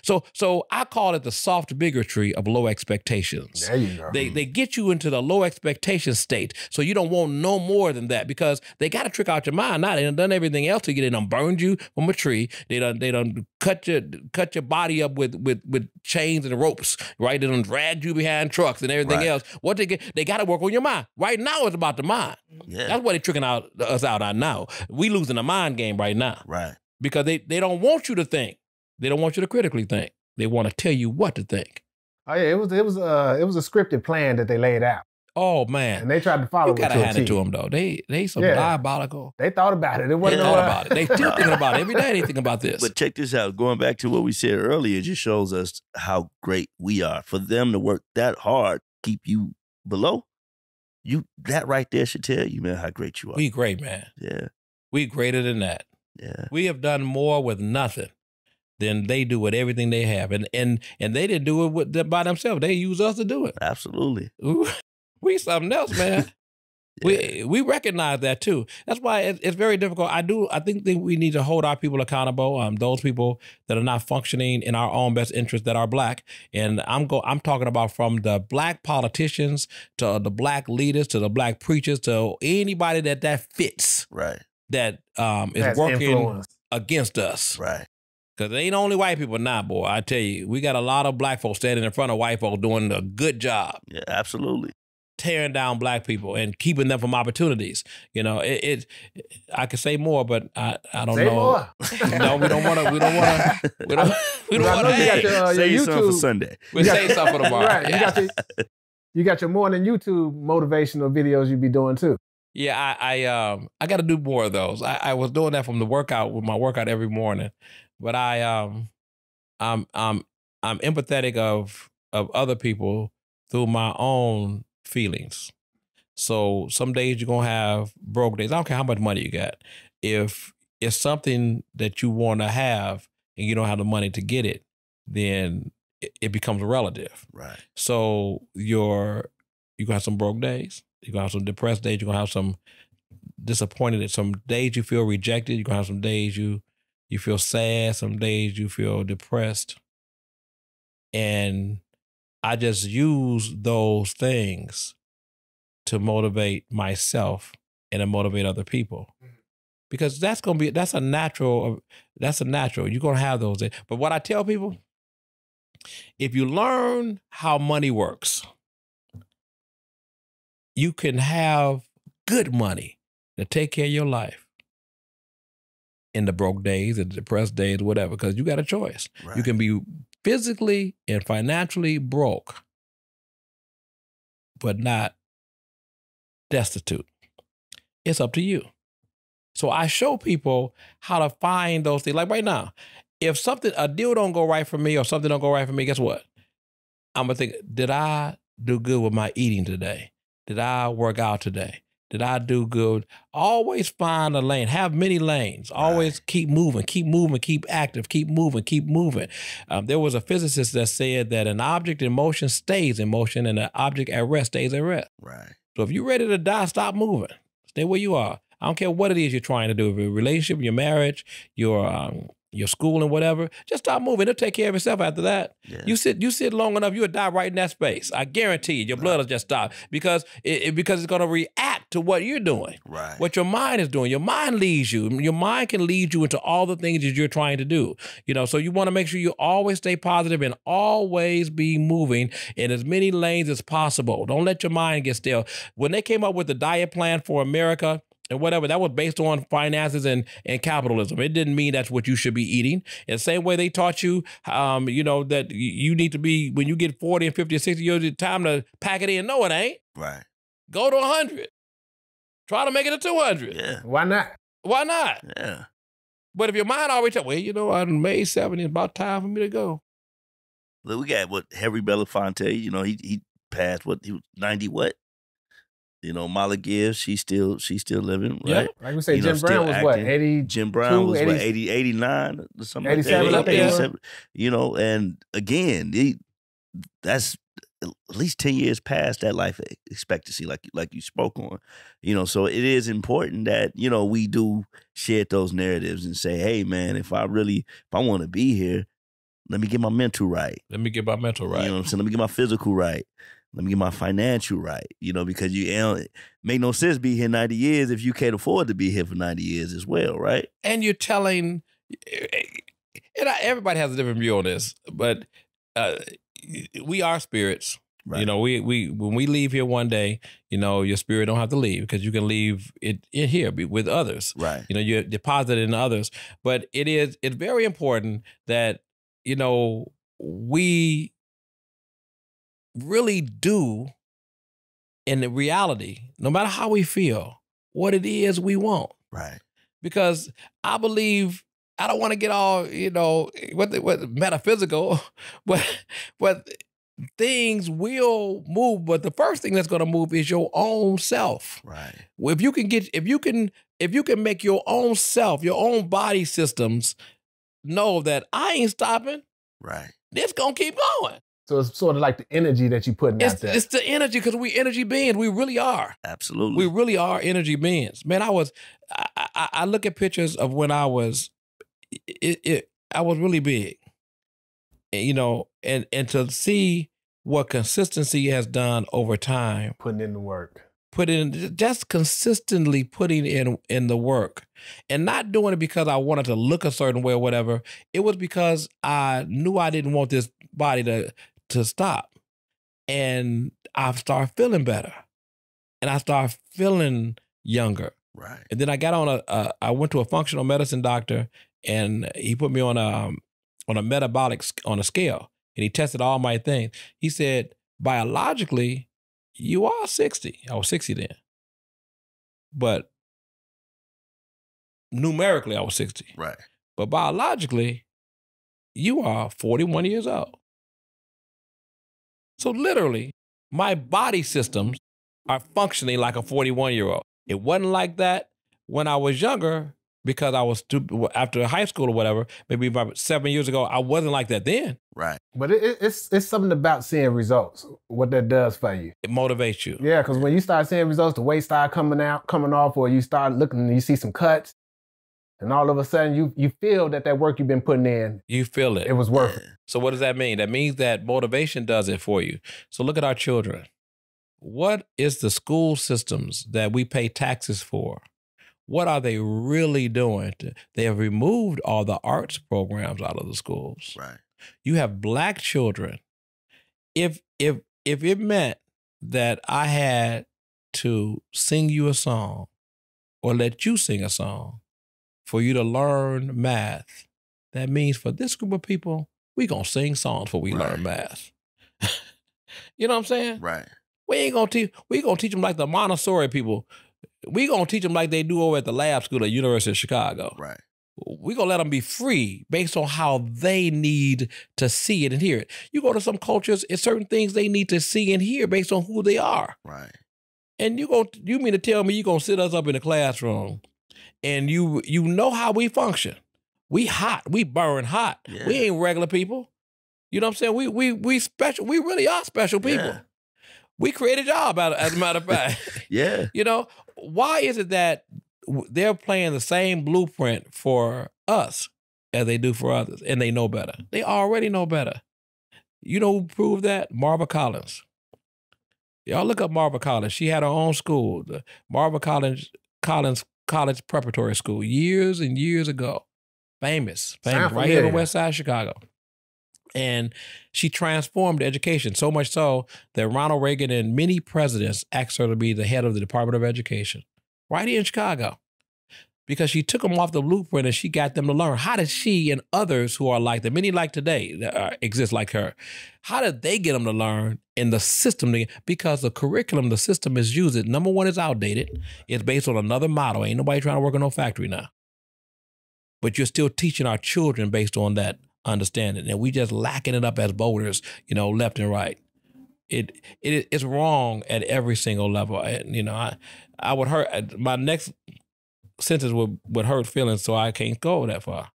So I call it the soft bigotry of low expectations. There you go. They get you into the low expectation state. So you don't want no more than that because they got to trick out your mind. Now they done everything else to get it. They done burned you from a tree. They done cut your body up with chains and ropes, right? They done dragged you behind trucks and everything else. What they got to work on your mind. Right now it's about the mind. Yeah. That's what they're tricking us out on now. We losing the mind game right now. Right. Because they don't want you to think. They don't want you to critically think. They want to tell you what to think. Oh yeah, it was a scripted plan that they laid out. Oh man, and they tried to follow. You gotta hand it to them though. They some diabolical. They thought about it. It wasn't thought about it. They still thinking about it every day. They think about this. But check this out. Going back to what we said earlier, it just shows us how great we are. For them to work that hard, keep you below. That right there should tell you, man, how great you are. We great, man. Yeah, we greater than that. Yeah, we have done more with nothing than they do with everything they have, and they didn't do it by themselves. They use us to do it. Absolutely. Ooh. We something else, man. We recognize that too. That's why it's very difficult. I think that we need to hold our people accountable. Those people that are not functioning in our own best interest that are black. And I'm talking about from the black politicians to the black leaders to the black preachers to anybody that fits. Right. That is working influence against us. Right. Because it ain't only white people now, boy. I tell you, we got a lot of black folks standing in front of white folks doing a good job. Yeah, absolutely. Tearing down black people and keeping them from opportunities. You know, I could say more, but I don't say know. More. No, we don't want to. We don't want to. Say something for Sunday. We say something for tomorrow. Right. Yeah. You got your morning YouTube motivational videos you be doing too. Yeah, I got to do more of those. I was doing that from the workout with my workout every morning, but I'm empathetic of other people through my own feelings. So some days you're going to have broke days. I don't care how much money you got. If it's something that you want to have and you don't have the money to get it, then it becomes relative. Right. So you're going to have some broke days. You're going to have some depressed days. You're going to have some disappointed. Some days you feel rejected. You're going to have some days you feel sad. Some days you feel depressed. And I just use those things to motivate myself and to motivate other people. Because that's a natural. You're going to have those days. But what I tell people, if you learn how money works, you can have good money to take care of your life in the broke days, in the depressed days, whatever, because you got a choice. Right. You can be physically and financially broke, but not destitute. It's up to you. So I show people how to find those things. Like right now, if a deal don't go right for me or something don't go right for me, guess what? I'm going to think, did I do good with my eating today? Did I work out today? Did I do good? Always find a lane. Have many lanes. Always keep moving, keep active, keep moving. There was a physicist that said that an object in motion stays in motion and an object at rest stays at rest. Right. So if you're ready to die, stop moving. Stay where you are. I don't care what it is you're trying to do. If your relationship, your marriage, your school and whatever, just stop moving. It'll take care of itself after that. Yeah. You sit long enough, you'll die right in that space. I guarantee you, your blood will just stop because it's going to react to what you're doing. Right. What your mind is doing. Your mind leads you. Your mind can lead you into all the things that you're trying to do. You know, so you want to make sure you always stay positive and always be moving in as many lanes as possible. Don't let your mind get stale. When they came up with the diet plan for America, and whatever, that was based on finances and capitalism. It didn't mean that's what you should be eating. In the same way they taught you, that you need to be, when you get 40 and 50 or 60 years, it's time to pack it in. No, it ain't. Right. Go to 100. Try to make it to 200. Yeah. Why not? Why not? Yeah. But if your mind always tells, well, I made 70, it's about time for me to go. Look, we got Harry Belafonte, he passed, he was 90 what? You know, Mala Gibbs, she's still living, right? Like we say, You know, Jim Brown was still what, acting. 80? Jim Brown was 80, what, 89 or something 87, like that. I think it was. 87. You know, and again, that's at least 10 years past that life expectancy, like you spoke on. You know, so it is important that, you know, we do share those narratives and say, hey man, if I want to be here, let me get my mental right. Let me get my mental right. You know what I'm saying? Let me get my physical right. Let me get my financial right. You know, because it make no sense be here 90 years if you can't afford to be here for 90 years as well, right? And you're telling, and everybody has a different view on this, but we are spirits. Right. You know, we when we leave here one day, you know, your spirit don't have to leave because you can leave it in here with others. Right. You know, you're deposited in others. But it's very important that, you know, we really do, in the reality, no matter how we feel, what it is we want. Right. Because I believe, I don't want to get all, you know, what metaphysical, but things will move. But the first thing that's going to move is your own self. Right. If you can make your own self, your own body systems know that I ain't stopping. Right. It's going to keep going. So it's sort of like the energy that you putting out there. It's the energy, because we energy beings. We really are. Absolutely. We really are energy beings. Man, I look at pictures of when I was really big. And, you know, and to see what consistency has done over time. Putting in the work. Just consistently putting in the work, and not doing it because I wanted to look a certain way or whatever. It was because I knew I didn't want this body to stop. And I started feeling better, and I started feeling younger. Right. And then I got on I went to a functional medicine doctor, and he put me on a metabolic, on a scale, and he tested all my things. He said, biologically, you are 60. I was 60 then. But numerically, I was 60. Right. But biologically, you are 41 years old. So literally, my body systems are functioning like a 41-year-old. It wasn't like that when I was younger, because I was after high school or whatever, maybe about 7 years ago. I wasn't like that then. Right. But it's something about seeing results, what that does for you. It motivates you. Yeah, because when you start seeing results, the weight start coming off, or you start looking and you see some cuts, and all of a sudden you feel that work you've been putting in, you feel it. It was worth it. So what does that mean? That means that motivation does it for you. So look at our children. What is the school systems that we pay taxes for? What are they really doing? They have removed all the arts programs out of the schools. Right. You have black children. If it meant that I had to sing you a song or let you sing a song for you to learn math, that means for this group of people, we gonna sing songs before we learn math. You know what I'm saying? Right. We gonna teach them like the Montessori people. We gonna teach them like they do over at the lab school at University of Chicago. Right. We gonna let them be free based on how they need to see it and hear it. You go to some cultures, it's certain things they need to see and hear based on who they are. Right. And you mean to tell me you gonna sit us up in the classroom and you know how we function? We hot, we burn hot. Yeah. We ain't regular people. You know what I'm saying? We special. We really are special people. Yeah. We created y'all, as a matter of fact. Yeah. You know, why is it that they're playing the same blueprint for us as they do for others, and they know better? They already know better. You know who proved that? Marva Collins. Y'all look up Marva Collins. She had her own school, the Marva Collins College Preparatory School, years and years ago. Famous, right here on the west side of Chicago. And she transformed education, so much so that Ronald Reagan and many presidents asked her to be the head of the Department of Education, right here in Chicago, because she took them off the blueprint and she got them to learn. How did she and others who are like them, many like today, exist like her, how did they get them to learn in the system? Because the curriculum, the system is used. Number one, is outdated. It's based on another model. Ain't nobody trying to work in no factory now. But you're still teaching our children based on that understanding, and we just lacking it up as voters, left and right. it's wrong at every single level. And, you know, I would hurt, my next sentence would hurt feelings, so I can't go that far.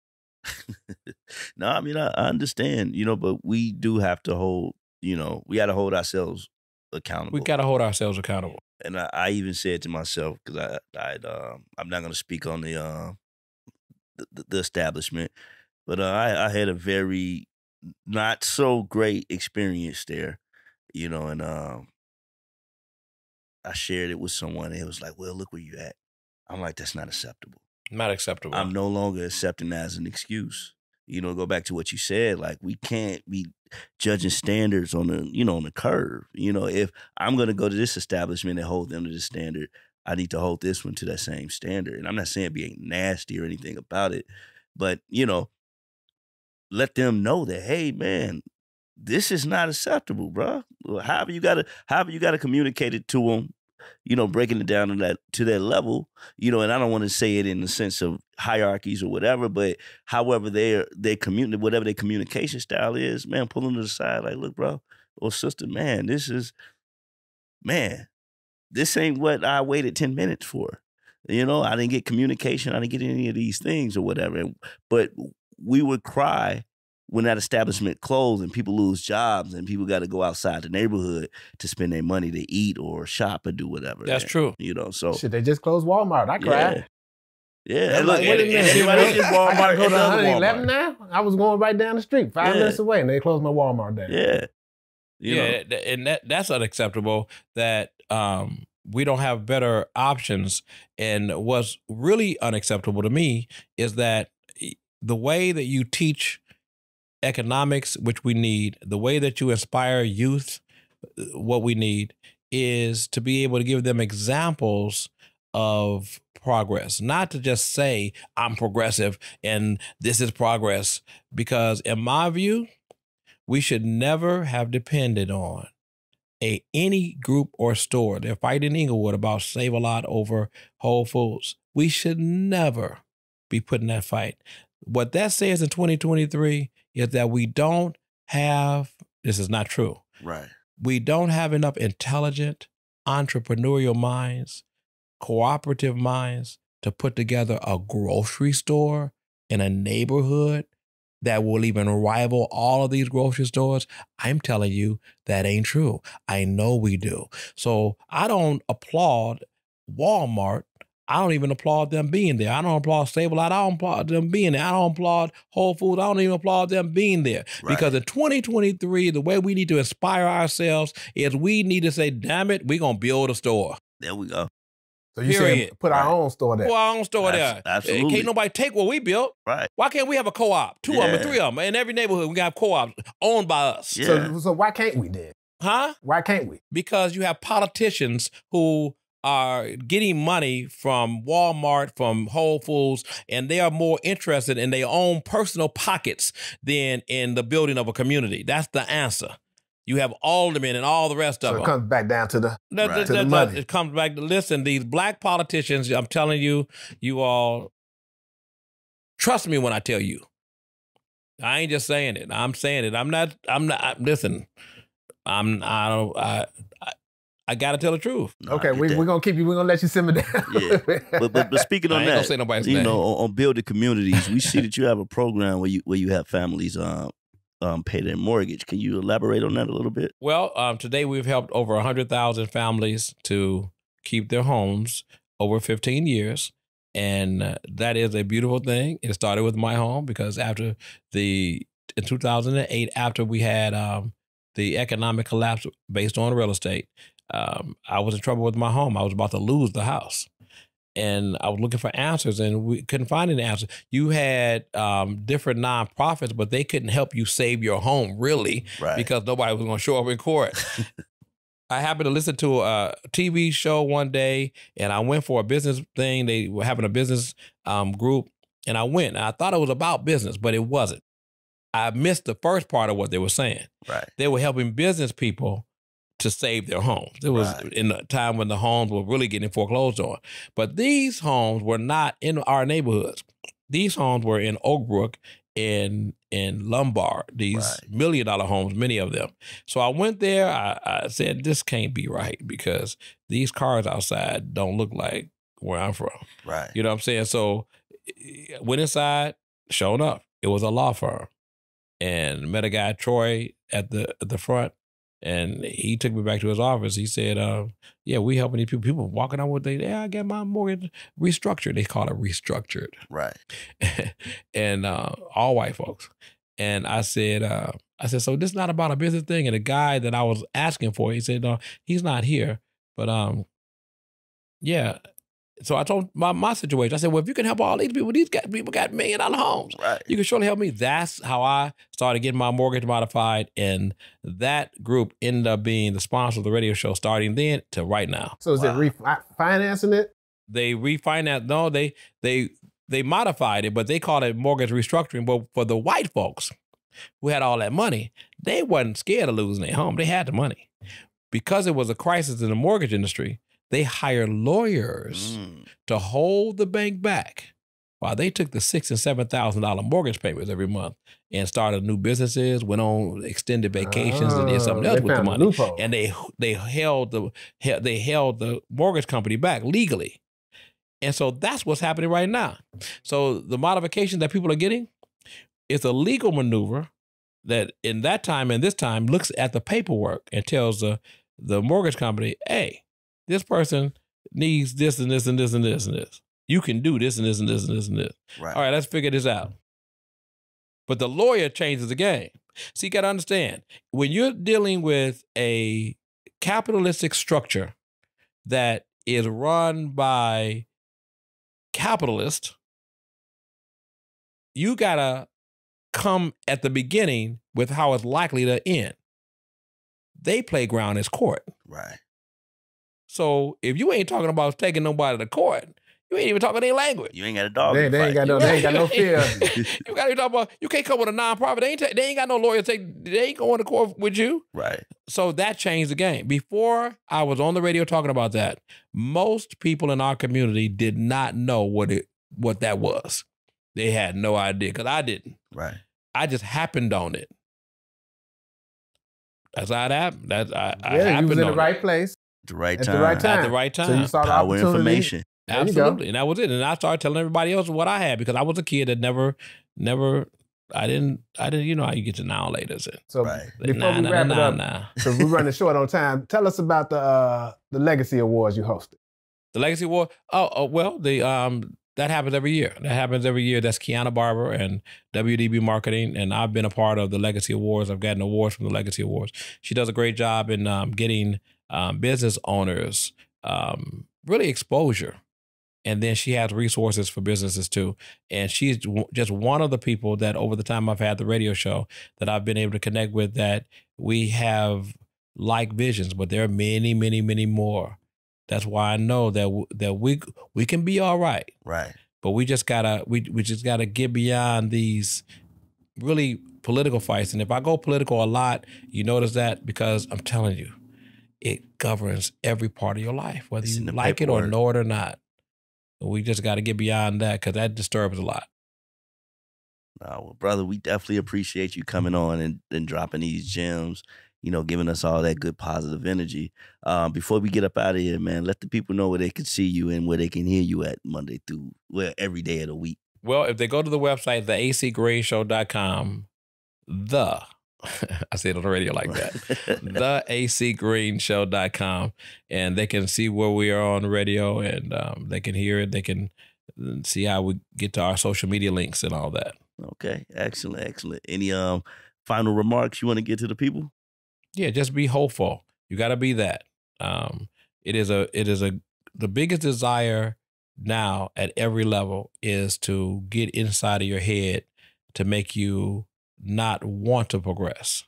No, I mean, I understand, you know, but we do have to hold, you know, we got to hold ourselves accountable. We got to hold ourselves accountable. And I even said to myself, because I'm not going to speak on the establishment, but I had a very not so great experience there, you know, and I shared it with someone, and it was like, well, look where you at. I'm like, that's not acceptable. Not acceptable. I'm no longer accepting that as an excuse. You know, go back to what you said. Like, we can't be judging standards on the, you know, on the curve. You know, if I'm going to go to this establishment and hold them to this standard, I need to hold this one to that same standard. And I'm not saying being nasty or anything about it, but, you know, let them know that, hey, man, this is not acceptable, bro. However you gotta communicate it to them, you know, breaking it down to that level, you know. And I don't want to say it in the sense of hierarchies or whatever, but however they communicate, whatever their communication style is, man, pull them to the side, like, look, bro or sister, man, this ain't what I waited 10 minutes for. You know, I didn't get communication, I didn't get any of these things or whatever. But we would cry when that establishment closed and people lose jobs and people got to go outside the neighborhood to spend their money to eat or shop or do whatever. That's true. You know, so. Shit, they just closed Walmart. I cried. Yeah. Look, Wait a minute. Walmart. Walmart. I gotta go to Another 111 Walmart. now? I was going right down the street, 5 minutes away, and they closed my Walmart down. Yeah. You know. And that's unacceptable that we don't have better options. And what's really unacceptable to me is that the way that you teach economics, which we need, the way that you inspire youth, what we need is to be able to give them examples of progress, not to just say I'm progressive and this is progress, because in my view, we should never have depended on any group or store. They're fighting in Inglewood about Save-A-Lot over Whole Foods. We should never be put in that fight. What that says in 2023 is that we don't have, this is not true. Right. We don't have enough intelligent, entrepreneurial minds, cooperative minds to put together a grocery store in a neighborhood that will even rival all of these grocery stores. I'm telling you, that ain't true. I know we do. So I don't applaud Walmart. I don't even applaud them being there. I don't applaud Save-A-Lot. I don't applaud them being there. I don't applaud Whole Foods. I don't even applaud them being there. Right. Because in 2023, the way we need to inspire ourselves is we need to say, damn it, we're going to build a store. There we go. So you said put our own store there. Put our own store there. Absolutely. Can't nobody take what we built. Right. Why can't we have a co-op? 2 of them, 3 of them. In every neighborhood, we got co-ops owned by us. Yeah. So why can't we then? Huh? Why can't we? Because you have politicians who are getting money from Walmart, from Whole Foods, and they are more interested in their own personal pockets than in the building of a community. That's the answer. You have aldermen and all the rest of them. So it comes back down to the money. It comes back to, listen, these black politicians, I'm telling you, you all, trust me when I tell you. I ain't just saying it. I'm saying it. Listen, I got to tell the truth. Okay, we're going to let you simmer down. Yeah. But speaking on that, say nobody's you name. know, on building communities, we see that you have a program where you have families pay their mortgage. Can you elaborate on that a little bit? Well, today we've helped over 100,000 families to keep their homes over 15 years. And that is a beautiful thing. It started with my home because in 2008, after we had the economic collapse based on real estate, I was in trouble with my home. I was about to lose the house. And I was looking for answers, and we couldn't find any answers. You had different nonprofits, but they couldn't help you save your home, really, because nobody was going to show up in court. I happened to listen to a TV show one day, and I went for a business thing. They were having a business group, and I went. And I thought it was about business, but it wasn't. I missed the first part of what they were saying. Right. They were helping business people to save their homes. It was in a time when the homes were really getting foreclosed on. But these homes were not in our neighborhoods. These homes were in Oak Brook in Lombard, these Right. $1 million homes, many of them. So I went there. I said, this can't be right because these cars outside don't look like where I'm from. Right. You know what I'm saying? So went inside, sure enough, it was a law firm. And met a guy, Troy, at the front. And he took me back to his office. He said, yeah, we helping these people. People walking out with I got my mortgage restructured. They call it restructured. Right. And all white folks. And I said, so this is not about a business thing. And the guy that I was asking for, he said, no, he's not here. But yeah. So I told my situation. I said, well, if you can help all these people got $1 million homes. Right. You can surely help me. That's how I started getting my mortgage modified. And that group ended up being the sponsor of the radio show starting then to right now. So is it refinancing it? They refinanced. No, they modified it, but they called it mortgage restructuring. But for the white folks who had all that money, they wasn't scared of losing their home. They had the money. Because it was a crisis in the mortgage industry, they hired lawyers to hold the bank back while they took the $6,000 and $7,000 mortgage payments every month and started new businesses, went on extended vacations, and did something else with the money. And they held the mortgage company back legally. And so that's what's happening right now. So the modification that people are getting, it's a legal maneuver that in that time and this time looks at the paperwork and tells the mortgage company, hey, this person needs this and this and this and this and this. You can do this and this and this and this and this. Right. All right, let's figure this out. But the lawyer changes the game. So you got to understand, when you're dealing with a capitalistic structure that is run by capitalists, you got to come at the beginning with how it's likely to end. They playground is court. Right. So if you ain't talking about taking nobody to court, you ain't even talking their language. You ain't got a dog. They ain't got no fear. You got to talk about. You can't come with a nonprofit. They ain't got no lawyers. They ain't going to court with you. Right. So that changed the game. Before I was on the radio talking about that, most people in our community did not know what that was. They had no idea because I didn't. Right. I just happened on it. That's how it happened. You was in the right place. At the right At time. the right time. At the right time. So you saw the Power opportunity. information. Absolutely. And that was it. And I started telling everybody else what I had because I was a kid that never, I didn't, you know how you get to now laters. So Right. before we wrap it up, so we're running short on time. Tell us about the Legacy Awards you hosted. The Legacy Award. Well, that happens every year. That's Kiana Barber and WDB Marketing. And I've been a part of the Legacy Awards. I've gotten awards from the Legacy Awards. She does a great job in getting business owners really exposure. And then she has resources for businesses too. And she's just one of the people that over the time I've had the radio show that I've been able to connect with, that we have like visions, but there are many, many, many more. That's why I know that we can be all right. Right. But we just gotta get beyond these really political fights. And if I go political a lot, you notice that because I'm telling you, it governs every part of your life, whether you like it or know it or not. We just got to get beyond that because that disturbs a lot. Well, brother, we definitely appreciate you coming on and dropping these gems, you know, giving us all that good positive energy. Before we get up out of here, man, let the people know where they can see you and where they can hear you at Monday through every day of the week. Well, if they go to the website, theacgreenshow.com, I say it on the radio like that, theacgreenshow.com, and they can see where we are on the radio, and they can hear it. They can see how we get to our social media links and all that. Okay, excellent. Any final remarks you want to get to the people? Yeah, just be hopeful. You got to be that. The biggest desire now at every level is to get inside of your head to make you not want to progress.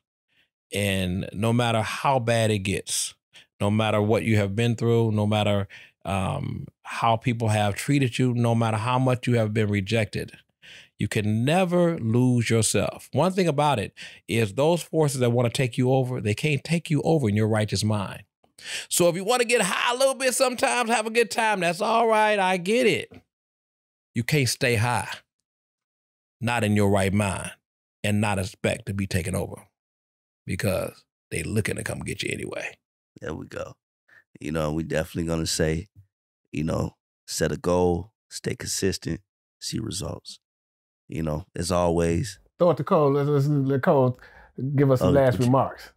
And no matter how bad it gets, no matter what you have been through, no matter how people have treated you, no matter how much you have been rejected, you can never lose yourself. One thing about it is those forces that want to take you over, they can't take you over in your righteous mind. So if you want to get high a little bit sometimes, have a good time, that's all right. I get it. You can't stay high. not in your right mind and not expect to be taken over because they looking to come get you anyway. There we go. You know, we definitely going to say, you know, set a goal, stay consistent, see results. You know, as always. Throw it to Cole. Let Cole give us some last remarks.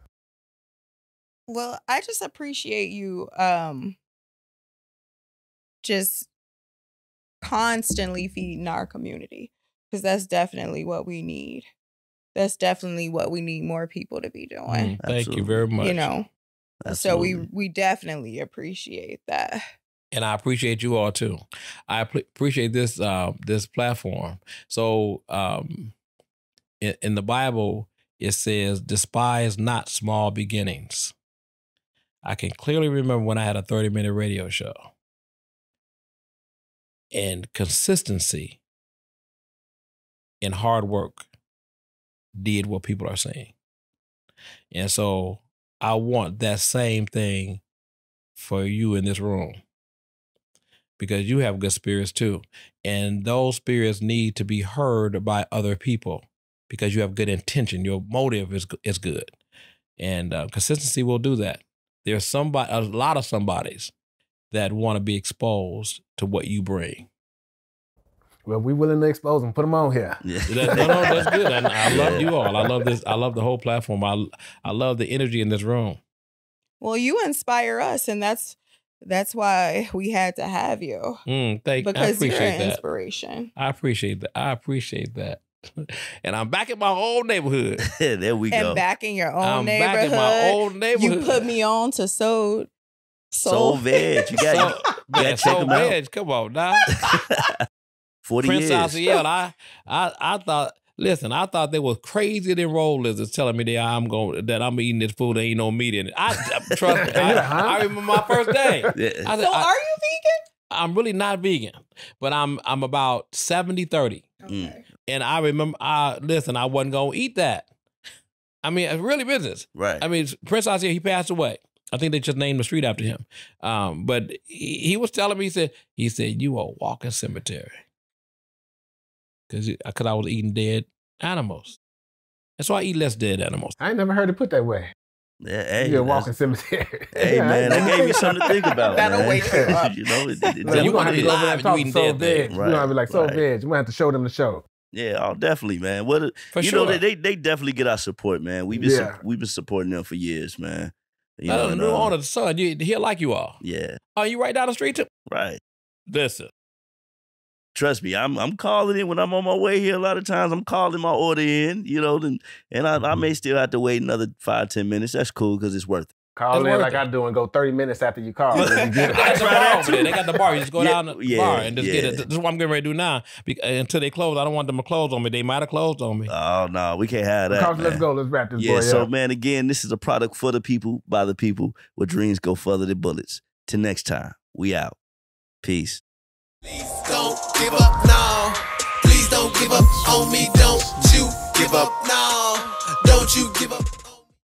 Well, I just appreciate you just constantly feeding our community, because that's definitely what we need. That's definitely what we need more people to be doing. Thank you very much. You know, Absolutely. so we definitely appreciate that. And I appreciate you all too. I appreciate this this platform. So in the Bible, it says, despise not small beginnings. I can clearly remember when I had a 30-minute radio show. And consistency and hard work did what people are saying. And so I want that same thing for you in this room, because you have good spirits too. And those spirits need to be heard by other people because you have good intention. Your motive is good. And consistency will do that. There's a lot of somebodies that want to be exposed to what you bring. Well, we willing to expose them. Put them on here. Yeah. No, that's good. I love you all. I love this. I love the whole platform. I love the energy in this room. Well, you inspire us, and that's why we had to have you. Because you're an inspiration. I appreciate that. And I'm back in my old neighborhood. There we go. And back in your own neighborhood. Back in my old neighborhood. You put me on to Soul Veg. You got to check them out. Veg. Come on now. 40 Prince years. Alciel, I thought, listen, I thought they were crazier than roll lizards telling me that I'm eating this food, there ain't no meat in it. Trust me. I remember my first day. Yeah. I said, So are you vegan? I'm really not vegan, but I'm about 70-30. Okay. And I remember, listen, I wasn't going to eat that. I mean, it's really business. Right. I mean, Prince Alciel, he passed away. I think they just named the street after him. But he was telling me, he said, you are a walking cemetery. Because I was eating dead animals. And so I eat less dead animals. I ain't never heard it put that way. Yeah, hey, you're a walking cemetery. Hey, man, that gave you something to think about, That'll man. wake you up. You know, You're going to be live and you eating dead things. You're going to be like, so veg. You're going to have to show them the show. Yeah, definitely, man. For you sure. know, they definitely get our support, man. We've been supporting them for years, man. You know, the new owner, the son, he'll like you all. Yeah. Are you right down the street too? Right. Listen. Trust me, I'm calling in when I'm on my way here. A lot of times I'm calling my order in, you know, and I may still have to wait another 5-10 minutes. That's cool because it's worth it. Call in like I do and go 30 minutes after you call. That's the bar over there. They got the bar. You just go down the bar and just get it. This is what I'm getting ready to do now. Until they close, I don't want them to close on me. They might have closed on me. Oh, no, we can't have that. Let's go. Let's wrap this boy up. So, man, again, this is a product for the people, by the people, where dreams go further than bullets. Till next time, we out. Peace. Please don't give up now. Please don't give up on me. Don't you give up now. Don't you give up.